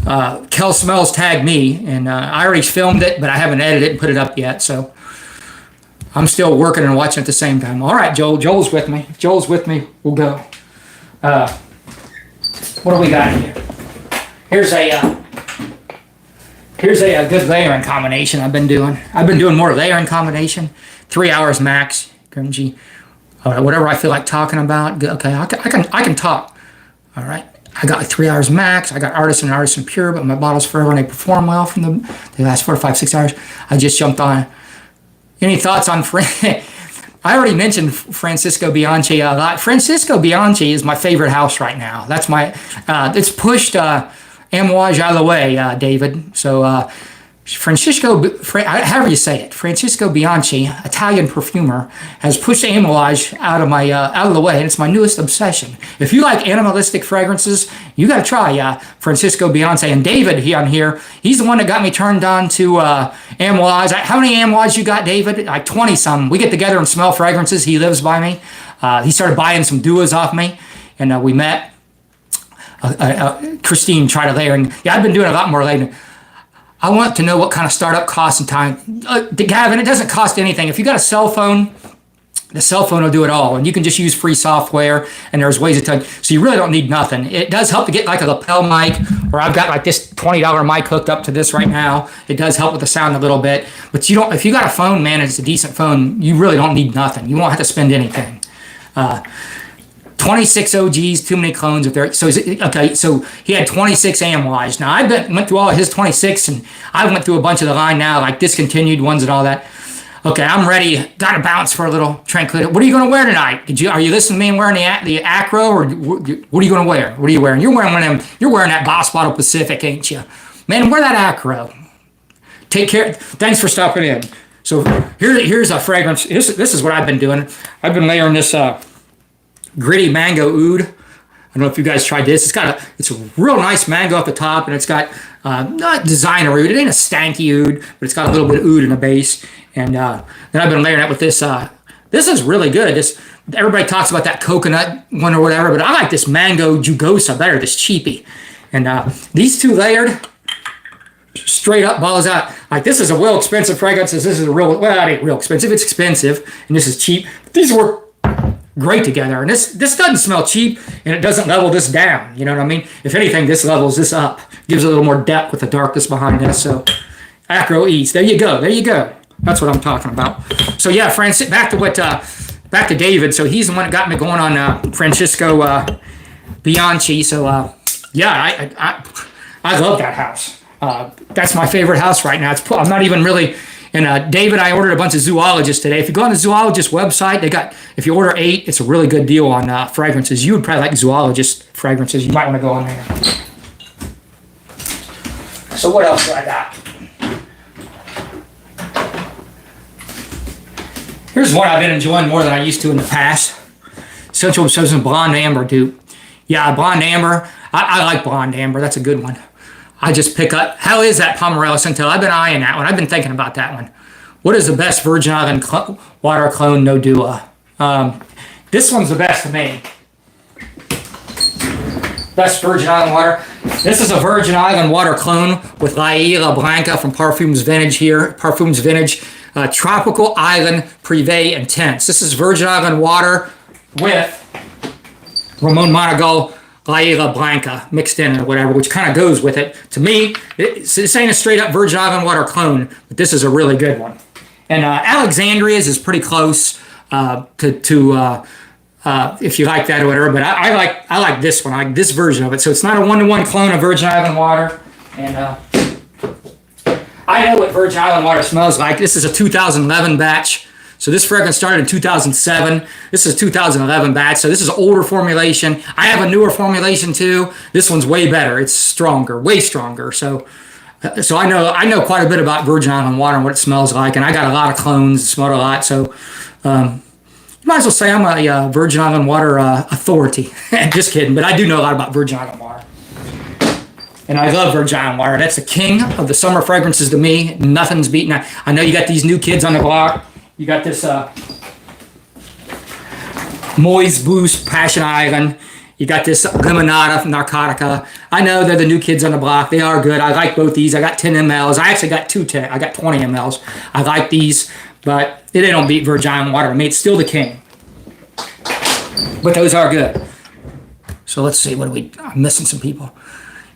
Kel Smells tagged me, and I already filmed it, but I haven't edited it and put it up yet. So I'm still working and watching at the same time. All right, Joel. Joel's with me. Joel's with me. We'll go. What do we got here? Here's a good layering combination I've been doing. I've been doing more layering combination. 3 hours max. Grimsy. Whatever I feel like talking about. Okay, I can talk. All right. I got like 3 hours max. I got Artisan and Artisan Pure, but my bottles forever and they perform well from the last 4, 5, 6 hours. I just jumped on. Any thoughts on I already mentioned Francisco Bianchi a lot. Francisco Bianchi is my favorite house right now. That's my, it's pushed Amouage out of the way, David. So however you say it, Francisco Bianchi, Italian perfumer, has pushed Amouage out of the way, and it's my newest obsession. If you like animalistic fragrances, you got to try Francisco Bianchi. And David he's the one that got me turned on to Amouage. How many Amouage you got, David? Like 20 some. We get together and smell fragrances. He lives by me. He started buying some duos off me, and we met. Christine tried to layer, and I've been doing a lot more layering. I want to know what kind of startup costs and time. Gavin, it doesn't cost anything. If you got a cell phone, the cell phone will do it all. And you can just use free software, and there's ways to tell. So you really don't need nothing. It does help to get like a lapel mic, or I've got like this $20 mic hooked up to this right now. It does help with the sound a little bit. But if you got a phone, man, and it's a decent phone, you really don't need nothing. You won't have to spend anything. 26 OGs, too many clones. So he had 26 Amouage. Now I went through all of his 26, and I went through a bunch of the line now, like discontinued ones and all that. Okay, I'm ready. Got to bounce for a little tranquility. What are you going to wear tonight? Are you listening to me and wearing the Acro, or what are you going to wear? What are you wearing? You're wearing one of them. You're wearing that Boss Bottle Pacific, ain't you? Man, wear that Acro. Take care. Thanks for stopping in. So here's a fragrance. This is what I've been doing. I've been layering this gritty mango oud. I don't know if you guys tried this. It's a real nice mango at the top, and it's got not designer oud. It ain't a stanky oud, but it's got a little bit of oud in the base. And then I've been layering it with this. This is really good. Everybody talks about that coconut one or whatever, but I like this mango jugosa better. This cheapy. And these two layered, straight up balls out. Like this is a real expensive fragrance. This is a real, well, it ain't real expensive. It's expensive, and this is cheap. But these work great together, and this doesn't smell cheap, and it doesn't level this down. You know what I mean? If anything, this levels this up, gives a little more depth with the darkness behind this. So, Acro East, there you go. That's what I'm talking about. So yeah, Francis, back to David. So he's the one that got me going on Francisco Bianchi. So I love that house. That's my favorite house right now. I'm not even really. And David, I ordered a bunch of zoologists today. If you go on the zoologist website, if you order 8, it's a really good deal on fragrances. You would probably like zoologist fragrances. You might want to go on there. So what else do I got? Here's one I've been enjoying more than I used to in the past. Central Obsession Blonde Amber dupe. Yeah, Blonde Amber. I like Blonde Amber. That's a good one. I just pick up. How is that Pomerella Centel? I've been eyeing that one. I've been thinking about that one. What is the best Virgin Island water clone no dua? This one's the best to me. Best Virgin Island water. This is a Virgin Island water clone with La Isla Blanca from Parfums Vintage here. Parfums Vintage Tropical Island Privé Intense. This is Virgin Island water with Ramon Monagal La Isla Blanca mixed in or whatever, which kind of goes with it. To me, this ain't a straight up Virgin Island water clone, but this is a really good one. And Alexandria's is pretty close to if you like that or whatever, but I like this one. I like this version of it. So it's not a 1-to-1 clone of Virgin Island water. And I know what Virgin Island water smells like. This is a 2011 batch. So this fragrance started in 2007. This is a 2011 batch. So this is an older formulation. I have a newer formulation too. This one's way better. It's stronger, way stronger. So I know quite a bit about Virgin Island water and what it smells like. And I got a lot of clones, smelled a lot. So you might as well say I'm a Virgin Island water authority. Just kidding, but I do know a lot about Virgin Island water. And I love Virgin Island water. That's the king of the summer fragrances to me. Nothing's beating that. I know you got these new kids on the block. You got this Moise Boost Passion Island. You got this Limonada from Narcotica. I know they're the new kids on the block. They are good. I like both these. I got 10 mLs. I actually got 10. I got 20 mLs. I like these, but they don't beat Virgin water. I mean, it's still the king. But those are good. So let's see. I'm missing some people.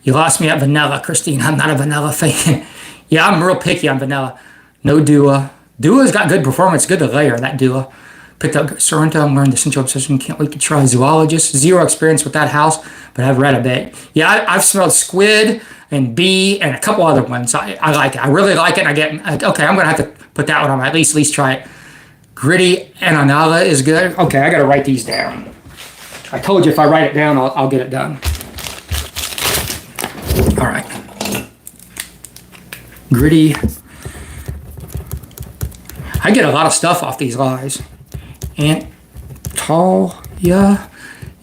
You lost me at vanilla, Christine. I'm not a vanilla fan. Yeah, I'm real picky on vanilla. No Dua. Dua's got good performance. Good to layer, that Dua. Picked up Sorrento. I'm learning the Central Obsession. Can't wait to try Zoologist. Zero experience with that house, but I've read a bit. Yeah, I've smelled squid and bee and a couple other ones. I like it. I really like it. And okay, I'm going to have to put that one on. At least try it. Gritty Ananala is good. Okay, I got to write these down. I told you if I write it down, I'll get it done. All right. Gritty. I get a lot of stuff off these lies. Antalya,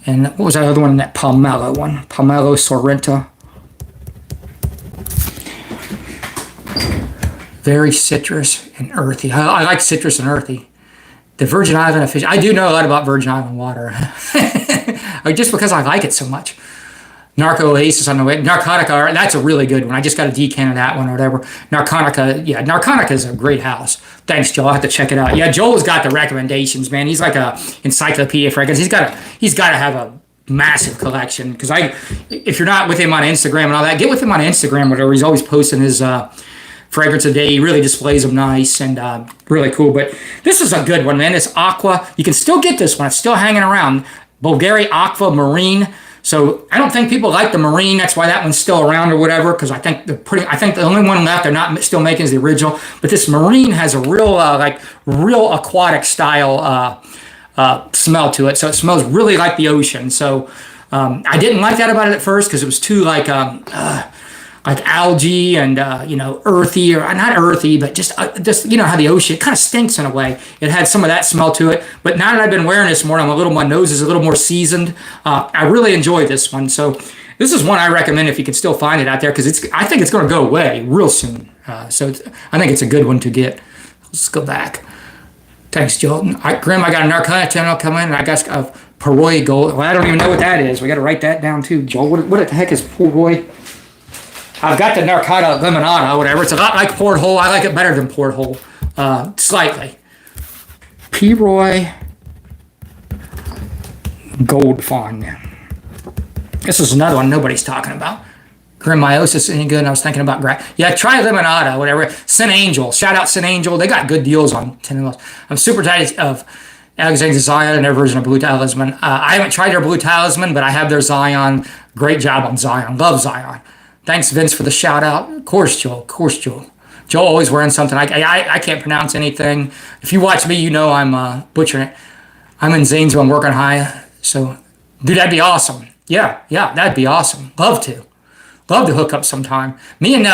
and what was that other one? That Pomelo one, Pomelo Sorrento. Very citrus and earthy. I like citrus and earthy. The Virgin Island fish. I do know a lot about Virgin Island water, just because I like it so much. Narco Oasis on the way. Narcotica, that's a really good one. I just got a decan of that one or whatever. Narcotica is a great house. Thanks, Joel. I'll have to check it out. Yeah, Joel's got the recommendations, man. He's like a encyclopedia fragrance. He's got to have a massive collection. Because if you're not with him on Instagram and all that, get with him on Instagram, whatever. He's always posting his fragrance a day. He really displays them nice and really cool. But this is a good one, man. It's Aqua. You can still get this one. It's still hanging around. Bulgari Aqua Marine. So I don't think people like the Marine. That's why that one's still around or whatever. Because I think the only one left they're not still making is the original. But this Marine has a real real aquatic style smell to it. So it smells really like the ocean. So I didn't like that about it at first because it was too like algae and earthy, or not earthy, but just how the ocean, it kind of stinks in a way. It had some of that smell to it. But now that I've been wearing this more, my nose is a little more seasoned. I really enjoy this one. So this is one I recommend if you can still find it out there, because I think it's going to go away real soon. I think it's a good one to get. Let's go back. Thanks, Joel. Grim, I got a Narcotic channel coming, and I got a Paroi Gold. Well, I don't even know what that is. We got to write that down too, Joel. What the heck is Paroi? I've got the Narcotic Limonada, whatever. It's a lot like Porthole. I like it better than Porthole, slightly. P-Roy Gold Fawn. This is another one nobody's talking about. Grim Meiosis any good? And I was thinking about try Limonada, whatever. Sin Angel. Shout out Sin Angel. They got good deals on 10 of those. I'm super tight of Alexander Zion and their version of Blue Talisman. I haven't tried their Blue Talisman, but I have their Zion. Great job on Zion. Love Zion. Thanks, Vince, for the shout out. Of course, Joel. Joel always wearing something. I can't pronounce anything. If you watch me, you know I'm butchering it. I'm in Zanesville. I'm working high. So, dude, that'd be awesome. Yeah, that'd be awesome. Love to hook up sometime. Me and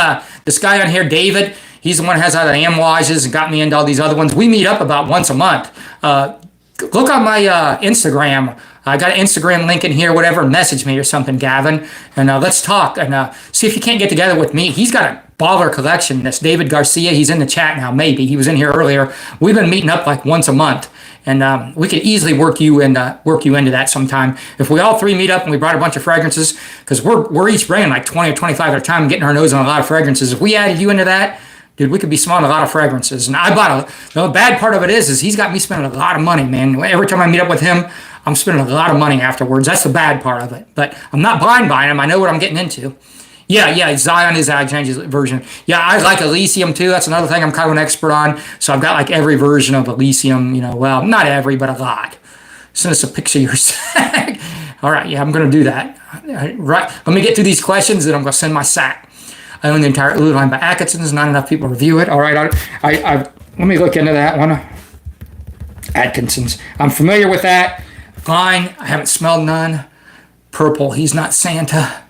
this guy on here, David, he's the one who has all the Amwages and got me into all these other ones. We meet up about once a month. Look on my Instagram. I got an Instagram link in here, whatever. Message me or something, Gavin, and let's talk and see if you can't get together with me. He's got a baller collection. That's David Garcia. He's in the chat now. Maybe he was in here earlier. We've been meeting up like once a month, and we could easily work you into that sometime. If we all three meet up and we brought a bunch of fragrances, because we're each bringing like 20 or 25 at a time, getting our nose on a lot of fragrances. If we added you into that, dude, we could be smelling a lot of fragrances. And I bought the bad part of it is he's got me spending a lot of money, man. Every time I meet up with him, I'm spending a lot of money afterwards. That's the bad part of it. But I'm not blind buying them. I know what I'm getting into. Yeah, Zion is Alexander's version. Yeah, I like Elysium too. That's another thing I'm kind of an expert on. So I've got like every version of Elysium, well, not every, but a lot. Send us a picture of your sack. All right, yeah, I'm going to do that. Right, let me get through these questions, then I'm going to send my sack. I own the entire Ulu line by Atkinson's. Not enough people review it. All right, I let me look into that one. Atkinson's. I'm familiar with that. Fine. I haven't smelled none. Purple. He's not Santa.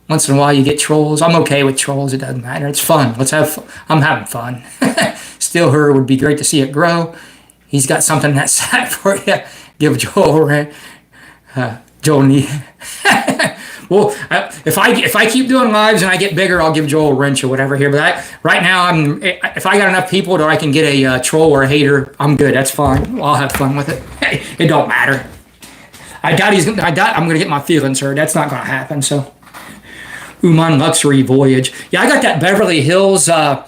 Once in a while you get trolls. I'm okay with trolls. It doesn't matter. It's fun. Let's have fun. I'm having fun. Still her would be great to see it grow. He's got something that's sad for you. Give Joel a Joel need. Well, if I keep doing lives and I get bigger, I'll give Joel a wrench or whatever here. But right now, if I got enough people that I can get a troll or a hater, I'm good. That's fine. I'll have fun with it. It don't matter. I doubt he's gonna, I'm going to get my feelings hurt. That's not going to happen. So, Uman Luxury Voyage. Yeah, I got that Beverly Hills. I'm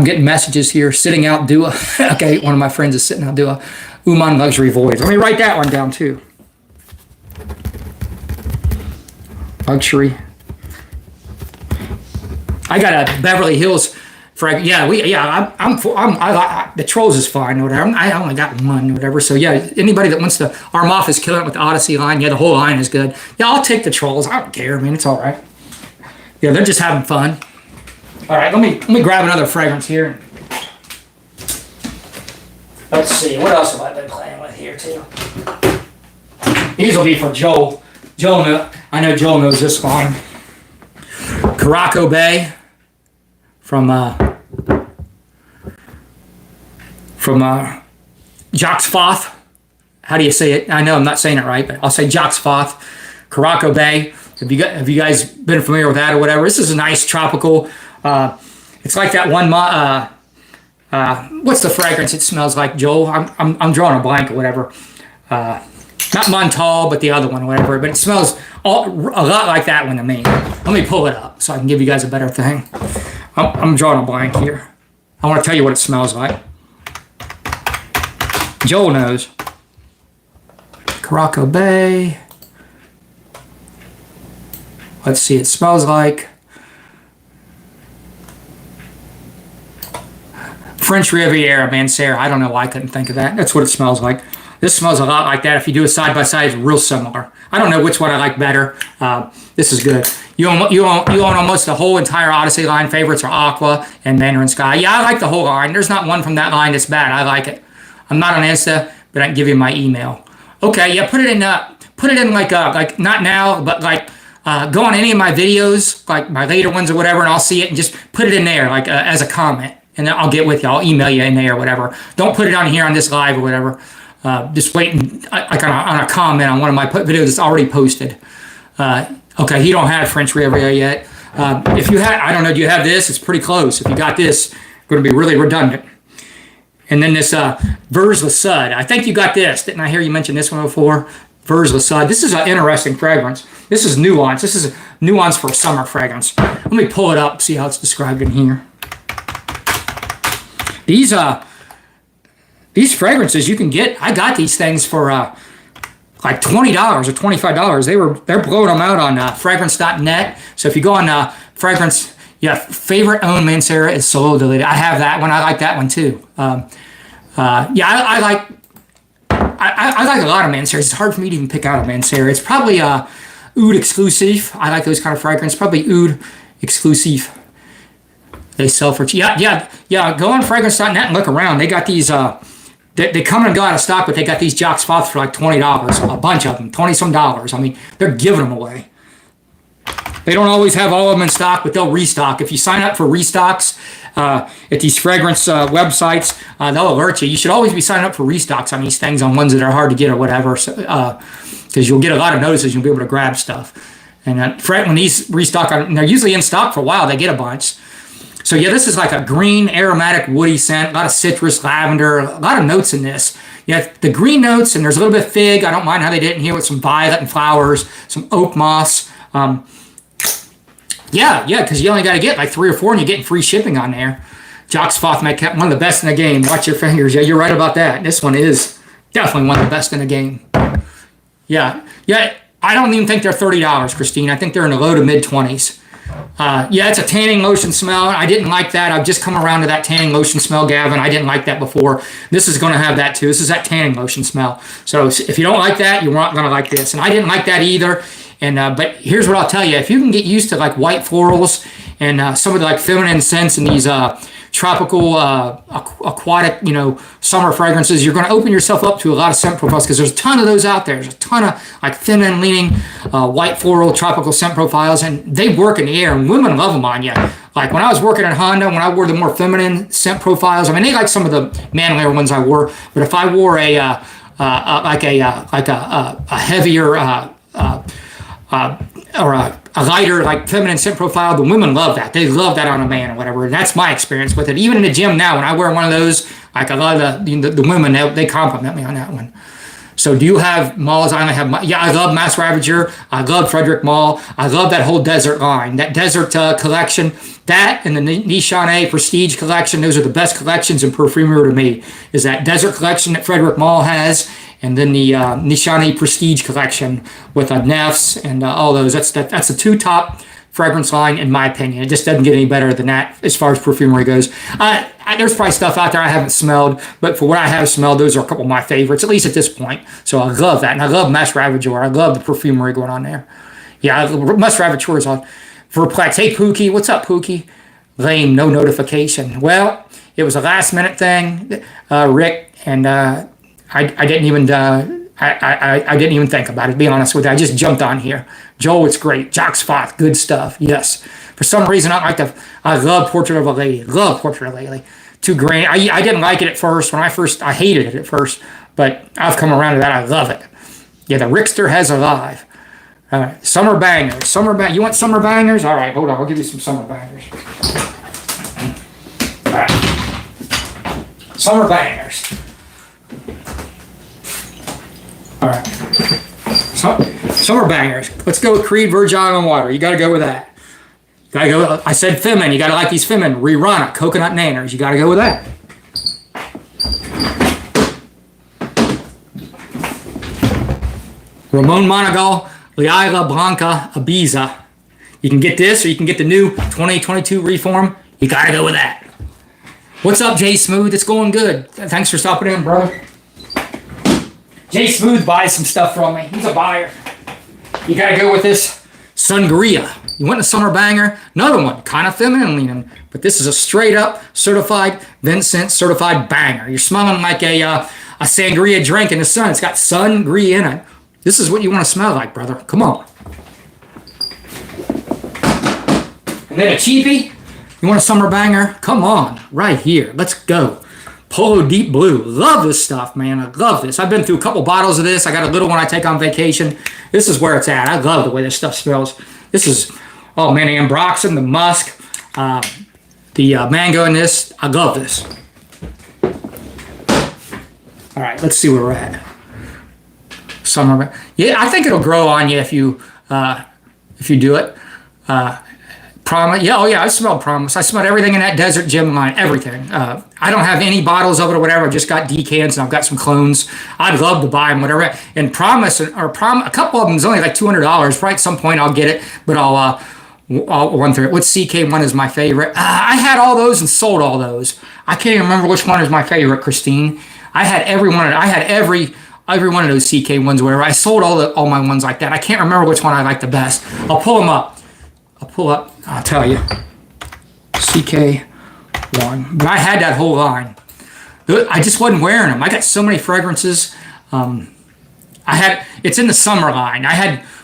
getting messages here. Sitting out Dua. Okay, one of my friends is sitting out Dua. Uman Luxury Voyage. Let me write that one down too. Luxury. I got a Beverly Hills. The Trolls is fine, or whatever. I only got one, or whatever. So yeah, anybody that wants to arm off is killing it with the Odyssey line. Yeah, the whole line is good. Yeah, I'll take the Trolls. I don't care, man. It's all right. Yeah, they're just having fun. All right, let me grab another fragrance here. Let's see, what else have I been playing with here too? These will be for Joel. I know Joel knows this one. Caraco Bay from Jacques Foth. How do you say it? I know I'm not saying it right, but I'll say Jacques Foth. Caraco Bay. Have you guys been familiar with that or whatever? This is a nice tropical. It's like that one. What's the fragrance it smells like, Joel? I'm drawing a blank or whatever. Not Montal, but the other one or whatever. But it smells a lot like that one to me. Let me pull it up so I can give you guys a better thing. I'm drawing a blank here. I want to tell you what it smells like. Joel knows. Caraco Bay. Let's see, it smells like French Riviera, Mancera. I don't know why I couldn't think of that. That's what it smells like. This smells a lot like that. If you do a side by side, it's real similar. I don't know which one I like better. This is good. You own almost the whole entire Odyssey line. Favorites are Aqua and Mandarin Sky. Yeah, I like the whole line. There's not one from that line that's bad. I like it. I'm not on Insta, but I can give you my email. Okay, yeah, put it in like not now, but like go on any of my videos, like my later ones or whatever, and I'll see it and just put it in there like as a comment, and then I'll get with you. I'll email you in there or whatever. Don't put it on here on this live or whatever. Just waiting like on a comment on one of my videos that's already posted. Okay, you don't have French Riviera yet. If you have, I don't know, do you have this? It's pretty close. If you got this, it's going to be really redundant. And then this Vers Le Sud. I think you got this. Didn't I hear you mention this one before? Vers Le Sud. This is an interesting fragrance. This is nuance. This is nuance for a summer fragrance. Let me pull it up, see how it's described in here. These fragrances you can get. I got these things for like $20 or $25. They're blowing them out on fragrance.net. So if you go on fragrance, yeah, favorite owned Mancera is Solo Deleted. I have that one. I like that one too. I like a lot of Manceras. It's hard for me to even pick out a Mancera. It's probably Oud Exclusive. I like those kind of fragrance. Probably Oud Exclusive. They sell for cheap. Yeah. Go on fragrance.net and look around. They got these. They come and go out of stock, but they got these Jacques Foth for like $20. A bunch of them, $20-some. I mean, they're giving them away. They don't always have all of them in stock, but they'll restock. If you sign up for restocks at these fragrance websites, they'll alert you. You should always be signing up for restocks on these things, on ones that are hard to get or whatever, because you'll get a lot of notices. You'll be able to grab stuff. And when these restock, they're usually in stock for a while. They get a bunch. So yeah, this is like a green, aromatic, woody scent. A lot of citrus, lavender, a lot of notes in this. Yeah, the green notes, and there's a little bit of fig. I don't mind how they did it in here with some violet and flowers, some oak moss. Because you only got to get like 3 or 4 and you're getting free shipping on there. Jacques Foth kept one of the best in the game. Watch your fingers. Yeah, you're right about that. This one is definitely one of the best in the game. Yeah. I don't even think they're $30, Christine. I think they're in the low to mid 20s. It's a tanning lotion smell. I didn't like that. I've just come around to that tanning lotion smell, Gavin. I didn't like that before. This is going to have that too. This is that tanning lotion smell. So if you don't like that, you're not going to like this. And I didn't like that either. And but here's what I'll tell you: if you can get used to like white florals and some of the like feminine scents and these tropical aquatic, summer fragrances, you're going to open yourself up to a lot of scent profiles, because there's a ton of those out there. There's a ton of like feminine leaning white floral tropical scent profiles, and they work in the air, and women love them on you. Like when I was working at Honda, when I wore the more feminine scent profiles, I mean, they like some of the manlier ones I wore, but if I wore a heavier or a lighter, like feminine scent profile, the women love that. They love that on a man or whatever. And that's my experience with it. Even in the gym now, when I wear one of those, like a lot of the women, they compliment me on that one. So do you have malls? I only have, yeah, I love Mass Ravager. I love Frederick Mall. I love that whole desert line, that desert collection. That and the Nishane Prestige collection, those are the best collections in perfumery to me, is that desert collection that Frederick Mall has, and then the Nishane Prestige collection with Neffs and all those. That's the two top fragrance line, in my opinion. It just doesn't get any better than that as far as perfumery goes. There's probably stuff out there I haven't smelled, but for what I have smelled, those are a couple of my favorites, at least at this point. So I love that, and I love Mass Ravager. I love the perfumery going on there. Yeah, Mass Ravager is on Verplex. Hey, Pookie, what's up, Pookie? Lame, no notification. Well, it was a last-minute thing, Rick, and I didn't even I didn't even think about it, to be honest with you. I just jumped on here. Joel, it's great. Jock Spot, good stuff. Yes. For some reason, I love Portrait of a Lady. Love Portrait of a Lady. Too grainy. I didn't like it at first. I hated it at first, but I've come around to that. I love it. Yeah, the Rickster has arrived. All right, summer bangers. You want summer bangers? All right, hold on. I'll give you some summer bangers. All right. Summer bangers. All right. Summer bangers. Let's go with Creed Virgin Island Water. You got to go with that. You got to go. I said feminine. You got to like these feminine. Rerun Coconut Nanners. You got to go with that. Ramon Monagal Lila Blanca Ibiza. You can get this, or you can get the new 2022 reform. You got to go with that. What's up, Jay Smooth? It's going good. Thanks for stopping in, brother. Jay Smooth buys some stuff from me. He's a buyer. You got to go with this Sangria. You want a summer banger? Another one, kind of feminine leaning, but this is a straight up certified VinceScents certified banger. You're smelling like a sangria drink in the sun. It's got sangria in it. This is what you want to smell like, brother. Come on. And then a cheapie. You want a summer banger? Come on, right here. Let's go. Polo Deep Blue. Love this stuff, man. I love this. I've been through a couple bottles of this. I got a little one I take on vacation. This is where it's at. I love the way this stuff smells. This is, oh man, the ambroxan, the musk, the mango in this. I love this. All right, let's see where we're at. Summer. Yeah, I think it'll grow on you if you do it. Promise. Yeah, oh yeah, I smelled Promise. I smelled everything in that Desert Gym line, everything. I don't have any bottles of it or whatever. I just got decants and I've got some clones. I'd love to buy them, whatever. And Promise, a couple of them is only like $200. Probably at some point I'll get it, but I'll run through it. What CK1 is my favorite? I had all those and sold all those. I can't even remember which one is my favorite, Christine. I had every one. I had every one of those CK1s or whatever. I sold all my ones like that. I can't remember which one I like the best. I'll pull them up. I'll tell you. CK1. But I had that whole line. I just wasn't wearing them. I got so many fragrances. It's in the summer line.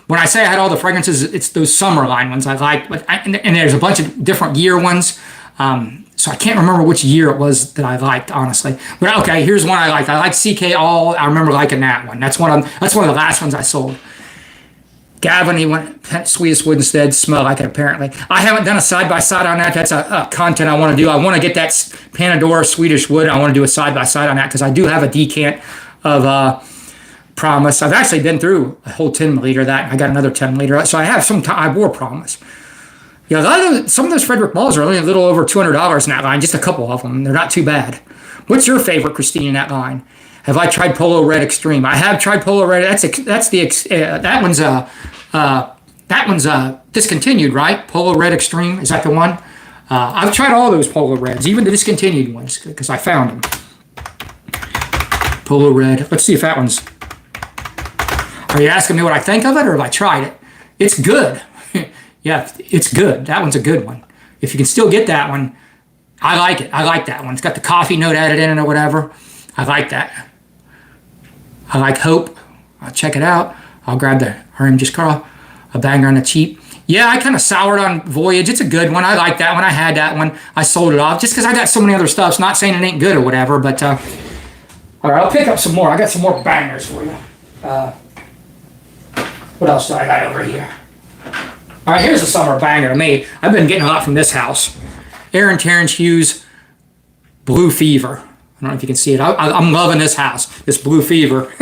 When I say I had all the fragrances, it's those summer line ones I like. And there's a bunch of different year ones. So I can't remember which year it was that I liked, honestly. But okay, here's one I liked. I liked CK All. I remember liking that one. That's one of the last ones I sold. Gavin, he went Sweetest Wood instead. Smell like it, apparently. I haven't done a side-by-side on that. That's a content I want to do. I want to get that Panadora Swedish Wood. I want to do a side-by-side on that because I do have a decant of Promise. I've actually been through a whole 10 milliliter of that. I got another 10 milliliter. So I have I wore Promise. Yeah, some of those Frederick Malls are only a little over $200 in that line. Just a couple of them. They're not too bad. What's your favorite, Christine, in that line? Have I tried Polo Red Extreme? I have tried Polo Red. That one's discontinued, right? Polo Red Extreme, is that the one? I've tried all those Polo Reds, even the discontinued ones, because I found them. Polo Red. Let's see if that one's. Are you asking me what I think of it, or have I tried it? It's good. Yeah, it's good. That one's a good one. If you can still get that one, I like it. I like that one. It's got the coffee note added in it or whatever. I like that. I like Hope. I'll check it out. I'll grab the RM Just Carl, a banger on the cheap. Yeah, I kind of soured on Voyage. It's a good one. I like that one. I had that one. I sold it off just because I got so many other stuff. Not saying it ain't good or whatever, but all right, I'll pick up some more. I got some more bangers for you. What else do I got over here? All right, here's a summer banger to me. I've been getting a lot from this house. Aaron Terrence Hughes Blue Fever. I don't know if you can see it. I'm loving this house, this Blue Fever.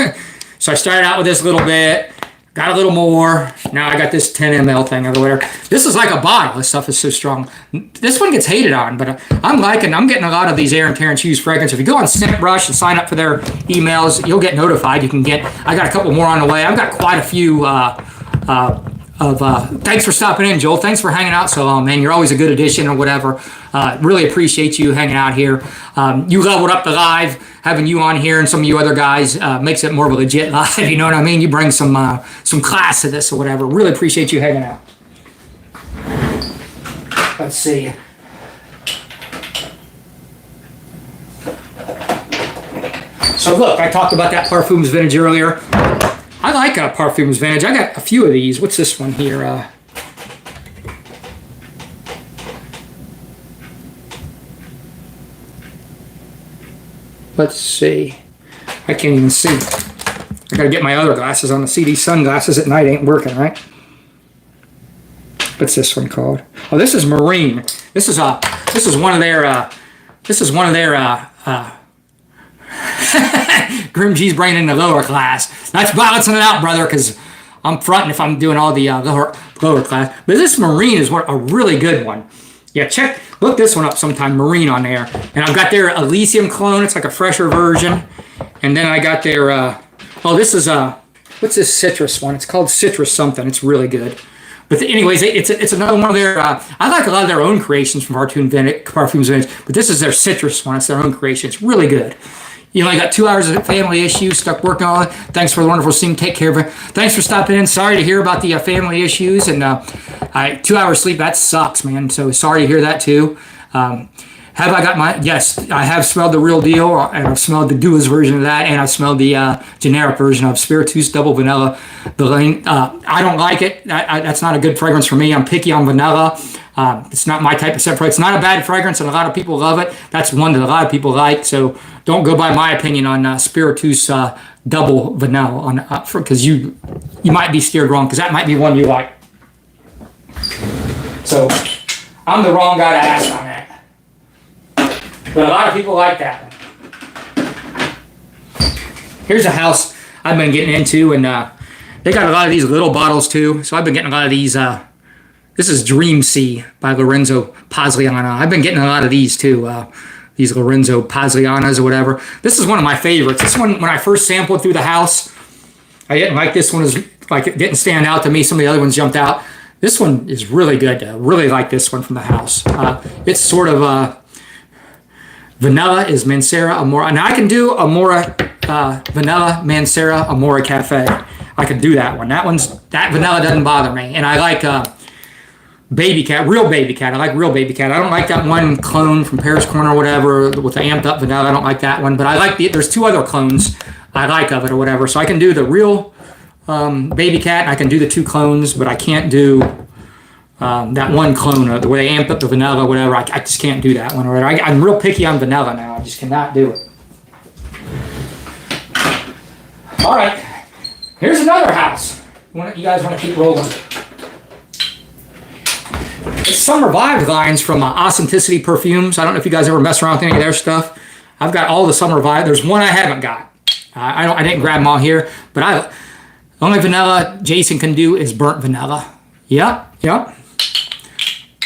So I started out with this little bit, got a little more. Now I got this 10 ml thing or whatever. This is like a bottle. This stuff is so strong. This one gets hated on, but I'm getting a lot of these Aaron Terrence Hughes fragrances. If you go on ScentBrush and sign up for their emails, you'll get notified. I got a couple more on the way. I've got quite a few thanks for stopping in, Joel. Thanks for hanging out so long, man. You're always a good addition or whatever. Really appreciate you hanging out here. You leveled up the live, having you on here and some of you other guys makes it more of a legit live. You know what I mean? You bring some class to this or whatever. Really appreciate you hanging out. Let's see. So look, I talked about that Parfums Vintage earlier. I like Parfums Vintage. I got a few of these. What's this one here? Let's see. I can't even see. I gotta get my other glasses on. The CD sunglasses at night ain't working, right? What's this one called? Oh, this is Marine. This is one of their Grim G's bringing in the lower class. That's balancing it out, brother, because I'm fronting if I'm doing all the lower class. But this Marine is a really good one. Yeah, look this one up sometime, Marine on there. And I've got their Elysium cologne. It's like a fresher version. And then I got their, this is, what's this citrus one? It's called Citrus something. It's really good. But anyways, it's another one of their, I like a lot of their own creations from Parfums Vintage, but this is their citrus one. It's their own creation. It's really good. You only got 2 hours of family issues, stuck working on it. Thanks for the wonderful scene. Take care of it. Thanks for stopping in. Sorry to hear about the family issues and 2 hours sleep. That sucks, man. So sorry to hear that too. Yes, I have smelled the real deal, and I've smelled the Duas version of that, and I've smelled the generic version of Spiritus Double Vanilla. I don't like it. That's not a good fragrance for me. I'm picky on vanilla. It's not my type of scent fragrance. It's not a bad fragrance, and a lot of people love it. That's one that a lot of people like, so don't go by my opinion on Spiritus Double Vanilla, because you might be steered wrong, because that might be one you like. So I'm the wrong guy to ask on that. But a lot of people like that one. Here's a house I've been getting into, and they got a lot of these little bottles too. So I've been getting a lot of these. This is Dream Sea by Lorenzo Pagliana. I've been getting a lot of these too. These Lorenzo Paglianas or whatever. This is one of my favorites. This one, when I first sampled through the house, I didn't like this one. It didn't stand out to me. Some of the other ones jumped out. This one is really good. I really like this one from the house. It's sort of vanilla is Mancera Amora. Now I can do Amora vanilla Mancera Amora Cafe. I can do that one. That vanilla doesn't bother me. And I like Baby Cat, real Baby Cat. I like real Baby Cat. I don't like that one clone from Paris Corner or whatever with the amped up vanilla. I don't like that one. But I like there's 2 other clones I like of it or whatever. So I can do the real Baby Cat and I can do the 2 clones, but I can't do that one clone where they amped up the vanilla or whatever. I just can't do that one or whatever. I'm real picky on vanilla now. I just cannot do it. All right. Here's another house. You guys want to keep rolling? It's Summer Vibe lines from Authenticity Perfumes. I don't know if you guys ever mess around with any of their stuff. I've got all the Summer Vibe. There's one I haven't got. I didn't grab them all here, but the only vanilla Jason can do is burnt vanilla. Yep.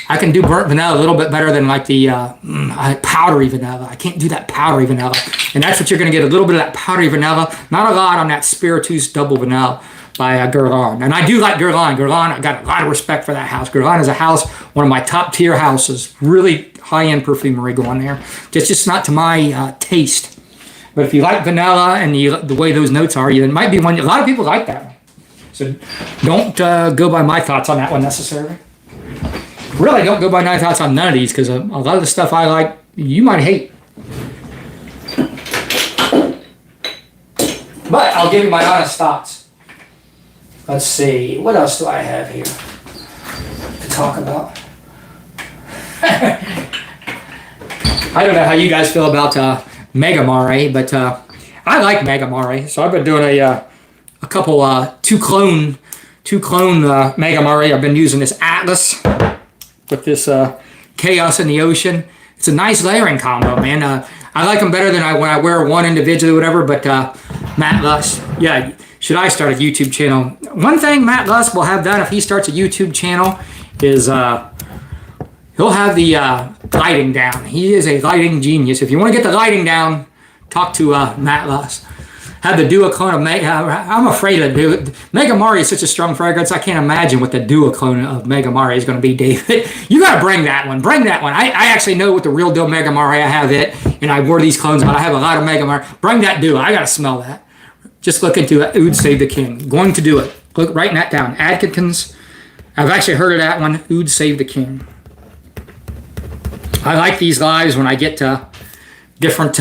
I can do burnt vanilla a little bit better than like the powdery vanilla. I can't do that powdery vanilla. And that's what you're going to get, a little bit of that powdery vanilla. Not a lot on that Spiritus Double Vanilla by Guerlain. And I do like Guerlain. Guerlain, I got a lot of respect for that house. Guerlain is a house, one of my top tier houses. Really high-end perfumery going there. Just not to my taste. But if you like vanilla and the way those notes are, it might be one. A lot of people like that one. So don't go by my thoughts on that one necessarily. Really, don't go by my thoughts on none of these, because a lot of the stuff I like, you might hate. But I'll give you my honest thoughts. Let's see, what else do I have here to talk about? I don't know how you guys feel about Mega Mare, but I like Mega Mare. So I've been doing a couple two two clone Mega Mari. I've been using this Atlas with this Chaos in the Ocean. It's a nice layering combo, man. I like them better than when I wear one individually or whatever, but Matt Luss, yeah, should I start a YouTube channel? One thing Matt Luss will have done if he starts a YouTube channel is he'll have the lighting down. He is a lighting genius. If you want to get the lighting down, talk to Matt Luss. Have the duoclone of Mega. I'm afraid to do it. Mega Mari is such a strong fragrance. I can't imagine what the duoclone of Mega Mari is going to be, David. You got to bring that one. Bring that one. I actually know what the real deal Mega Mari. I have it, and I wore these clones, but I have a lot of Mega Mari. Bring that duo. I got to smell that. Just look into it. Oud Save the King. Going to do it. Look, writing that down. Adkins. I've actually heard of that one. Oud Save the King. I like these lives when I get different.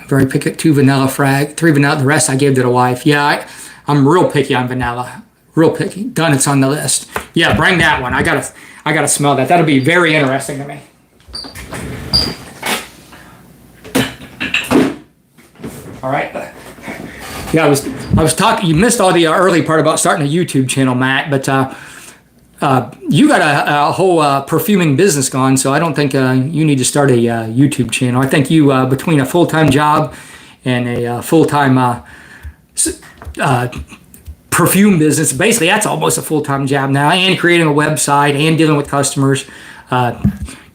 Very picky. 2 vanilla frag, 3 vanilla. The rest I gave to the wife. Yeah, I'm real picky on vanilla. Real picky. Done. It's on the list. Yeah, bring that one. I gotta smell that. That'll be very interesting to me. All right. Yeah, I was talking. You missed all the early part about starting a YouTube channel, Matt. But you got a whole perfuming business going, so I don't think you need to start a YouTube channel. I think you, between a full-time job and a full-time perfume business, basically that's almost a full-time job now, and creating a website and dealing with customers.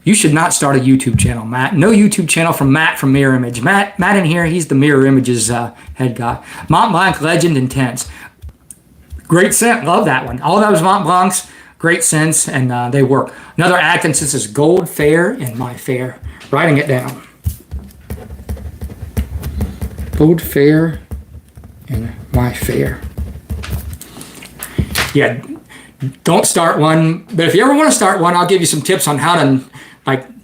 You should not start a YouTube channel, Matt. No YouTube channel from Matt from Mirror Image. Matt in here, he's the Mirror Images head guy. Mont Blanc Legend Intense. Great scent. Love that one. All those Mont Blancs, great scents, and they work. Another Atkins, this is Gold Fair and My Fair. Writing it down. Gold Fair and My Fair. Yeah, don't start one. But if you ever want to start one, I'll give you some tips on how to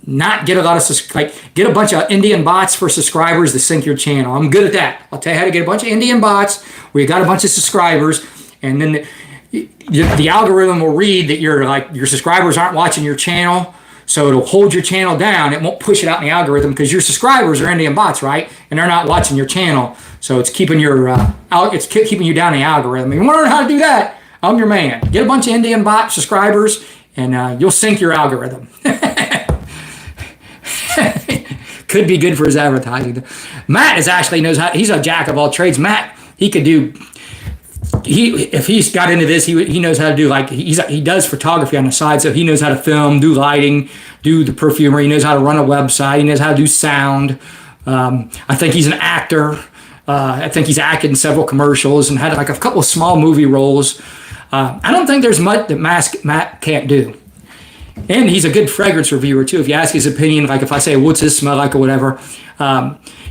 not get a lot of get a bunch of Indian bots for subscribers to sync your channel. I'm good at that. I'll tell you how to get a bunch of Indian bots where you got a bunch of subscribers, and then the algorithm will read that your subscribers aren't watching your channel, so it'll hold your channel down. It won't push it out in the algorithm because your subscribers are Indian bots, right? And they're not watching your channel, so it's keeping keeping you down in the algorithm. If you want to learn how to do that, I'm your man. Get a bunch of Indian bot subscribers, and you'll sync your algorithm. Could be good for his advertising. Matt knows how. He's a jack of all trades. Matt, he could do. If he's got into this, he knows how to do, he does photography on the side, so he knows how to film, do lighting, do the perfumery. He knows how to run a website. He knows how to do sound. I think he's an actor. I think he's acted in several commercials and had a couple of small movie roles. I don't think there's much that Matt can't do. And he's a good fragrance reviewer too. If you ask his opinion, if I say, what's this smell like or whatever,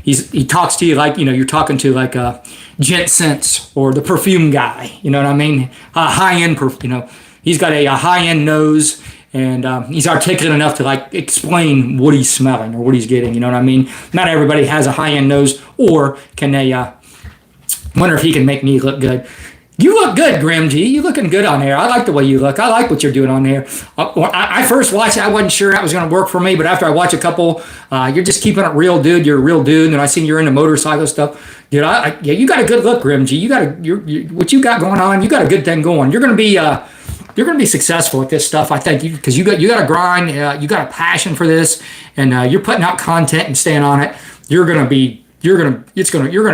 he talks to you you're talking to VinceScents or the perfume guy. You know what I mean? High-end, he's got a high-end nose, and he's articulate enough to explain what he's smelling or what he's getting. You know what I mean? Not everybody has a high-end nose, or can they wonder if he can make me look good. You look good, Grim G. You looking good on there. I like the way you look. I like what you're doing on there. When I first watched it, I wasn't sure that was going to work for me, but after I watched a couple, you're just keeping it real, dude. You're a real dude, and I seen you're into motorcycle stuff, dude. Yeah, you got a good look, Grim G. What you got going on. You got a good thing going. You're gonna be successful at this stuff, I think, because you got a grind. You got a passion for this, and you're putting out content and staying on it. You're gonna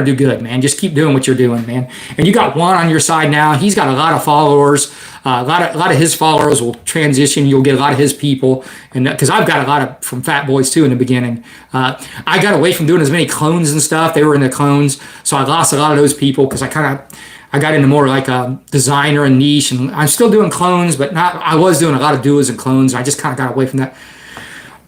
do good, man. Just keep doing what you're doing, man. And you got Juan on your side now. He's got a lot of followers. A lot of his followers will transition. You'll get a lot of his people, and because I've got a lot of from Fat Boys too in the beginning. I got away from doing as many clones and stuff. They were in the clones, so I lost a lot of those people because I got into more a designer and niche, and I'm still doing clones, but not. I was doing a lot of duos and clones. And I just kind of got away from that.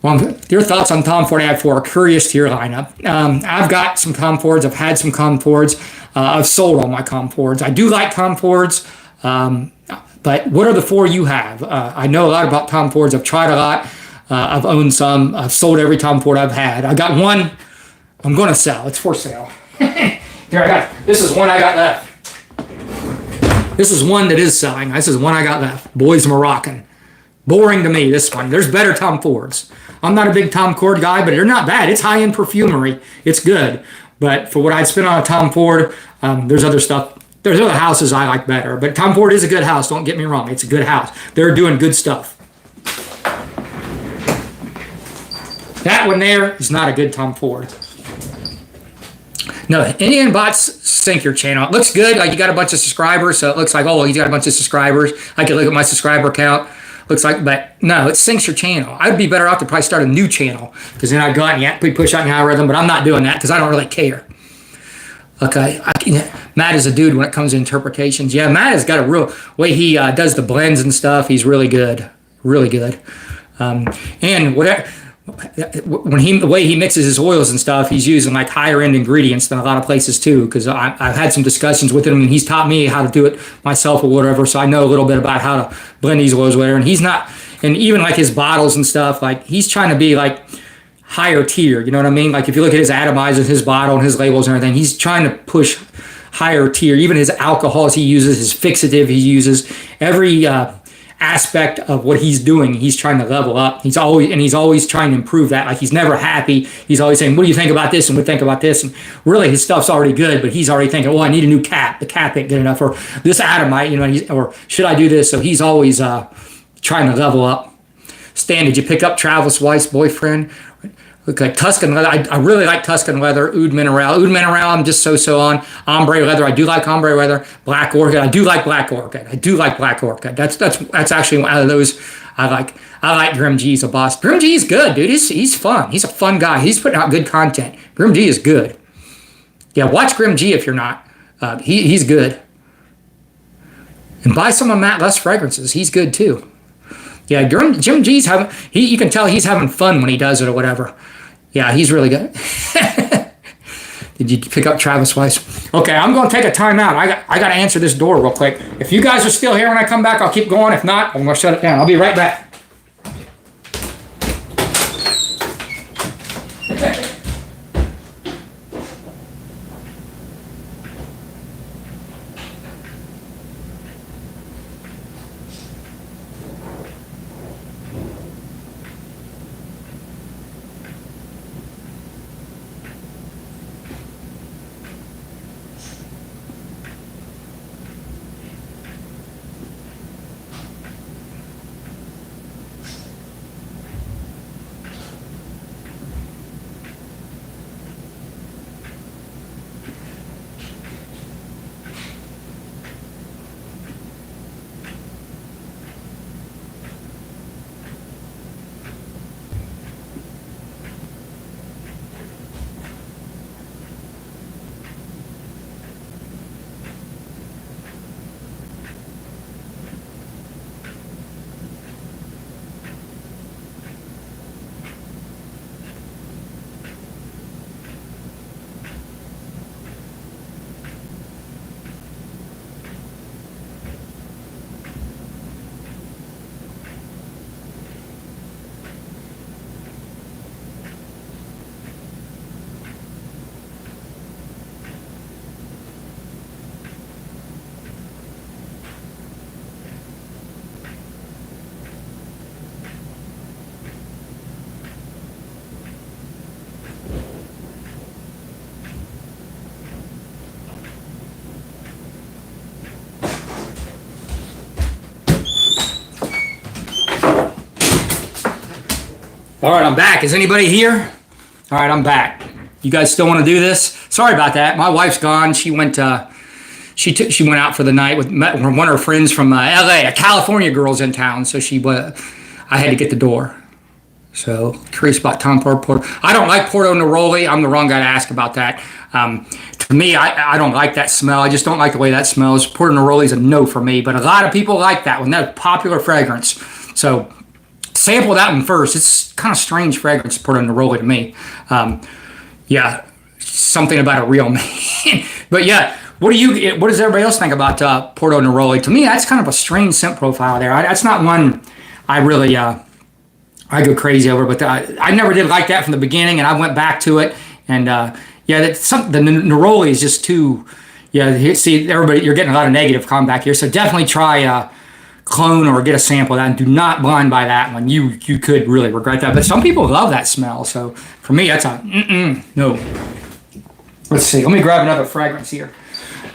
Well, your thoughts on Tom Ford Ad4 are curious to your lineup. I've got some Tom Fords. I've had some Tom Fords. I've sold all my Tom Fords. I do like Tom Fords, but what are the 4 you have? I know a lot about Tom Fords. I've tried a lot. I've owned some. I've sold every Tom Ford I've had. I got one I'm going to sell. It's for sale. Here, this is one I got left. This is one that is selling. This is one I got left. Boys Moroccan. Boring to me, this one. There's better Tom Fords. I'm not a big Tom Ford guy, but they're not bad. It's high-end perfumery. It's good. But for what I'd spend on a Tom Ford, there's other stuff There's other houses I like better, but Tom Ford is a good house. Don't get me wrong. It's a good house. They're doing good stuff. That one there is not a good Tom Ford. No, Indian bots sink your channel. It looks good. Like you got a bunch of subscribers, so it looks like, oh, you got a bunch of subscribers. I can look at my subscriber count. Looks like, but no, it sinks your channel. I'd be better off to probably start a new channel because then I'd go out and push out the algorithm, but I'm not doing that because I don't really care. Okay, Matt is a dude when it comes to interpretations. Yeah, Matt has got a real way he does the blends and stuff. He's really good, really good. And whatever. The way he mixes his oils and stuff, he's using like higher end ingredients than a lot of places too. Because I've had some discussions with him, and he's taught me how to do it myself or whatever. So I know a little bit about how to blend these oils, whatever. And he's not, and even like his bottles and stuff, like he's trying to be like higher tier. You know what I mean? Like if you look at his atomizers, his bottle, and his labels and everything, he's trying to push higher tier. Even his alcohols he uses, his fixative he uses, every aspect of what he's doing, he's trying to level up. He's always trying to improve that. Like he's never happy. He's always saying, what do you think about this? And what do you think about this? And really his stuff's already good, but he's already thinking, well, I need a new cap. The cap ain't good enough, or this atomite, you know, or should I do this? So he's always trying to level up. Stan, did you pick up Travis Weiss' boyfriend? Look like Tuscan leather. I really like Tuscan leather. Oud Mineral. Oud Mineral, I'm just so on. Ombre leather. I do like ombre leather. Black orchid. I do like black orchid. That's actually one of those I like. I like Grim G's a boss. Grim G is good, dude. He's fun. He's a fun guy. He's putting out good content. Grim G is good. Yeah, watch Grim G if you're not. He's good. And buy some of Matt Less fragrances. He's good too. Yeah, Jim G's you can tell he's having fun when he does it or whatever. Yeah, he's really good. Did you pick up Travis Weiss? Okay, I'm going to take a time out. I got to answer this door real quick. If you guys are still here when I come back, I'll keep going. If not, I'm going to shut it down. I'll be right back. All right, I'm back. Is anybody here? All right, I'm back. You guys still want to do this? Sorry about that. My wife's gone. She went out for the night with one of her friends from LA. A California girl's in town, so I had to get the door. So curious about Tom Porto. I don't like Porto Neroli. I'm the wrong guy to ask about that. To me, I don't like that smell. I just don't like the way that smells. Porto Neroli is a no for me, but a lot of people like that one. That's a popular fragrance. So sample that one first. It's kind of strange fragrance, Porto Neroli to me. Yeah, something about a real man. But yeah, what does everybody else think about Porto Neroli? To me, that's kind of a strange scent profile there. That's not one I really I go crazy over. But I never did like that from the beginning, and I went back to it. And the Neroli is just too. Yeah, see, everybody, you're getting a lot of negative comeback here. So definitely try clone or get a sample of that, and do not blind by that one. You could really regret that. But some people love that smell. So for me, that's a no. Let's see. Let me grab another fragrance here.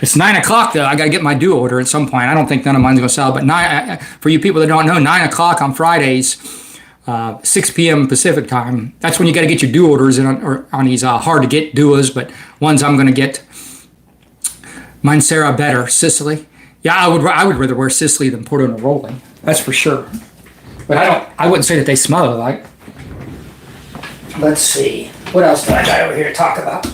It's 9 o'clock though. I got to get my due order at some point. I don't think none of mine's going to sell, but for you people that don't know, 9 o'clock on Fridays, 6 p.m. Pacific time. That's when you got to get your due orders on these hard to get duos, but ones I'm going to get. Mine's Sarah better, Sicily. Yeah, I would rather wear Sicily than Porto Neroli. That's for sure. But I wouldn't say that they smell alike. Let's see. What else do I got over here to talk about?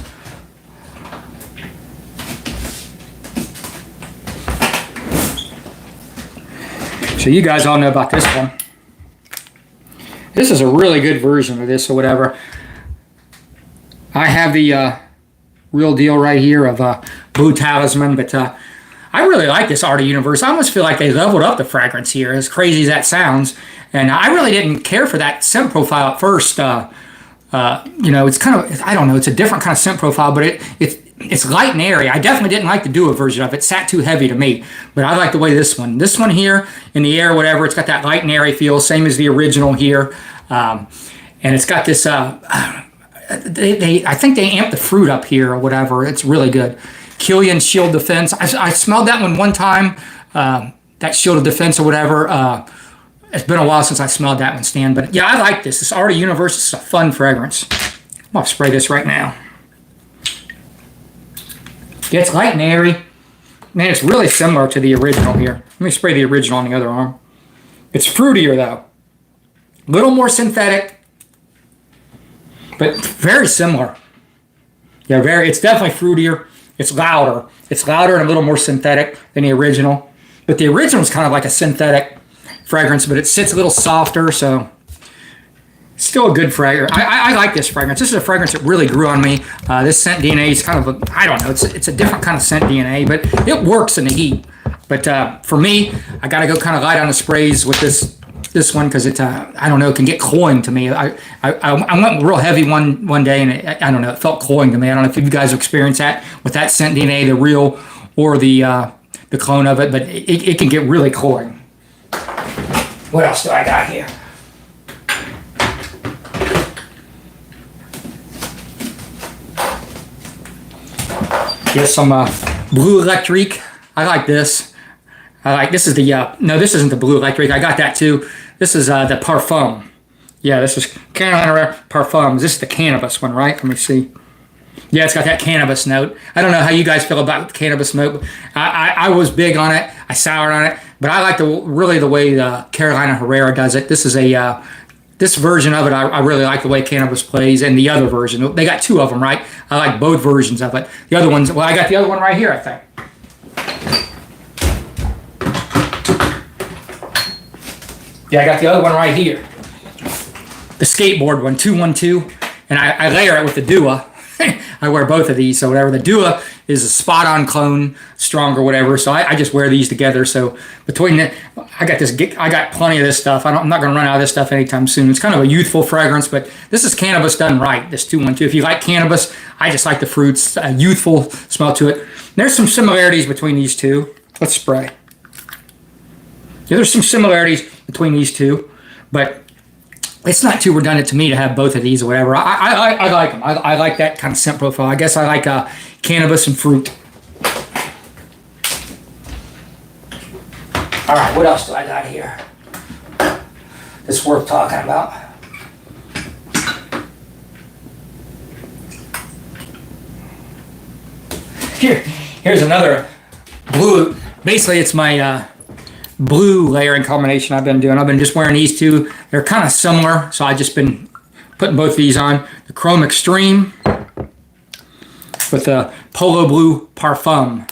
So you guys all know about this one. This is a really good version of this or whatever. I have the real deal right here of Blue Talisman, but I really like this Art of Universe. I almost feel like they leveled up the fragrance here, as crazy as that sounds. And I really didn't care for that scent profile at first. It's kind of, I don't know, it's a different kind of scent profile, but it's light and airy. I definitely didn't like the duo version of it. It sat too heavy to me, but I like the way this one here in the air, whatever, it's got that light and airy feel, same as the original here. And it's got this, I think they amped the fruit up here or whatever. It's really good. Killian Shield Defense. I smelled that one time, that Shield of Defense or whatever. It's been a while since I smelled that one, Stan. But yeah, I like this. This Art of Universe is a fun fragrance. I'm going to spray this right now. Yeah, it's light and airy. Man, it's really similar to the original here. Let me spray the original on the other arm. It's fruitier, though. A little more synthetic, but very similar. Yeah, it's definitely fruitier. It's louder. It's louder and a little more synthetic than the original. But the original is kind of like a synthetic fragrance, but it sits a little softer, so still a good fragrance. I like this fragrance. This is a fragrance that really grew on me. This scent DNA is kind of I don't know, it's a different kind of scent DNA, but it works in the heat. But for me, I got to go kind of light on the sprays with this one because I don't know, it can get cloying to me. I went real heavy one day, and I don't know, it felt cloying to me. I don't know if you guys have experienced that with that scent DNA, the real or the clone of it, but it can get really cloying. What else do I got here? Get some Blue Electrique. I like this. This is the, no, this isn't the Blue Electrique. I got that too. This is the Parfum. Yeah, this is Carolina Parfums. This is the cannabis one, right? Let me see. Yeah, it's got that cannabis note. I don't know how you guys feel about the cannabis note. I was big on it. I soured on it. But I like really the way Carolina Herrera does it. This is this version of it. I really like the way cannabis plays, and the other version. They got two of them, right? I like both versions of it. The other ones, well, I got the other one right here, I think. Yeah, I got the other one right here. The skateboard one, 212, and I layer it with the Dua. I wear both of these, so whatever. The Dua is a spot-on clone, stronger, whatever. So I just wear these together. So between it, I got plenty of this stuff. I'm not going to run out of this stuff anytime soon. It's kind of a youthful fragrance, but this is cannabis done right. This 212. If you like cannabis, I just like the fruits, a youthful smell to it. There's some similarities between these two. Let's spray. Yeah, there's some similarities between these two, but it's not too redundant to me to have both of these or whatever. I like them. I like that kind of scent profile. I guess I like cannabis and fruit. All right, what else do I got here that's worth talking about? Here's another blue. Basically, it's my blue layering combination I've been doing. I've been just wearing these two. They're kind of similar, so I've just been putting both these on. The Chrome Extreme with the Polo Blue Parfum.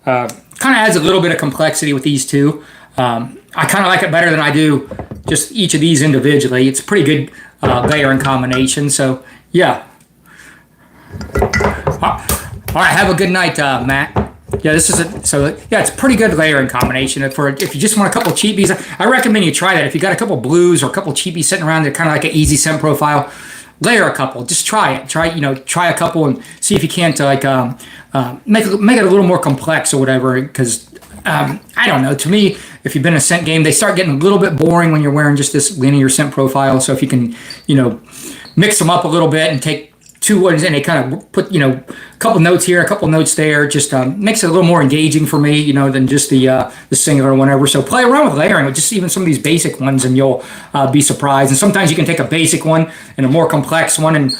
Kind of adds a little bit of complexity with these two. I kind of like it better than I do just each of these individually. It's a pretty good layering combination, so yeah. All right, have a good night, Matt. Yeah, this is it's a pretty good layering combination. If you just want a couple cheapies, I recommend you try that. If you got a couple blues or a couple cheapies sitting around, they're kind of like an easy scent profile. Layer a couple. Just try it. Try a couple and see if you can't make it a little more complex or whatever. Because I don't know. To me, if you've been in a scent game, they start getting a little bit boring when you're wearing just this linear scent profile. So if you can, mix them up a little bit and take two ones and they kind of couple notes here, a couple notes there. Just makes it a little more engaging for me, than just the singular or whatever. So play around with layering with just even some of these basic ones, and you'll be surprised. And sometimes you can take a basic one and a more complex one, and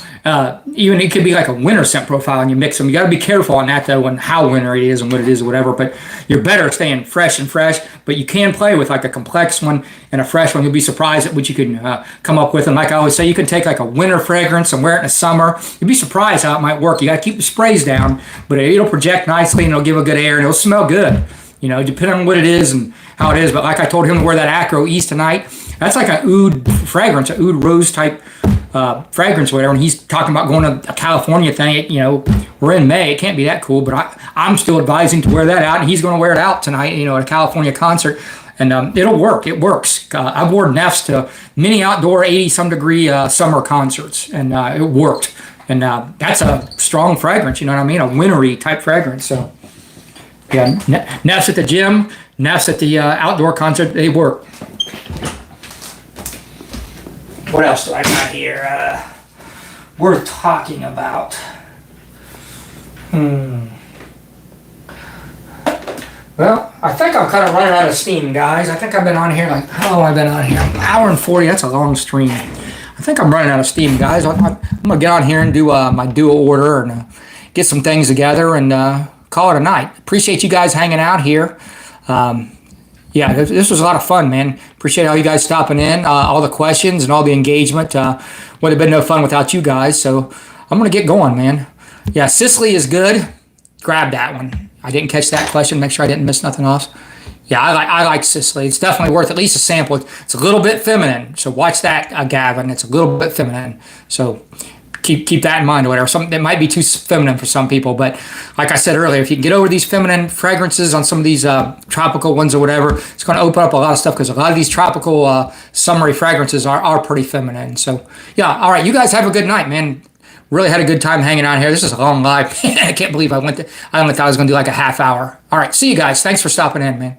even it could be like a winter scent profile, and you mix them. You got to be careful on that though, and how winter it is and what it is or whatever. But you're better staying fresh and fresh. But you can play with like a complex one and a fresh one. You'll be surprised at what you can come up with. And like I always say, you can take like a winter fragrance and wear it in the summer. You'll be surprised how it might work. You got to keep the sprays down, but it'll project nicely and it'll give a good air and it'll smell good. Depending on what it is and how it is. But like I told him to wear that Acro East tonight. That's like an oud fragrance, an oud rose type fragrance, or whatever. And he's talking about going to a California thing. We're in May. It can't be that cool. But I'm still advising to wear that out. And he's going to wear it out tonight, at a California concert. And it'll work. It works. I've worn Neffs to many outdoor 80-some degree summer concerts. And it worked. And that's a strong fragrance, you know what I mean? A wintry type fragrance. So, yeah, Neffs at the gym, Neffs at the outdoor concert, they work. What else do I got here? Worth talking about. Well, I think I'm kind of running out of steam, guys. I think I've been on here how long have I been on here? An hour and 40, that's a long stream. I think I'm running out of steam, guys. I'm going to get on here and do my duo order and get some things together and call it a night. Appreciate you guys hanging out here. Yeah, this was a lot of fun, man. Appreciate all you guys stopping in, all the questions and all the engagement. Would have been no fun without you guys. So I'm going to get going, man. Yeah, Sicily is good. Grab that one. I didn't catch that question. Make sure I didn't miss nothing else. Yeah, I like Sicily. It's definitely worth at least a sample. It's a little bit feminine, so watch that, Gavin. It's a little bit feminine, so keep that in mind or whatever. Something that might be too feminine for some people, but like I said earlier, if you can get over these feminine fragrances on some of these tropical ones or whatever, it's going to open up a lot of stuff because a lot of these tropical summery fragrances are pretty feminine. So yeah, all right, you guys have a good night, man. Really had a good time hanging out here. This is a long live. I can't believe I only thought I was going to do like a half hour. All right, see you guys. Thanks for stopping in, man.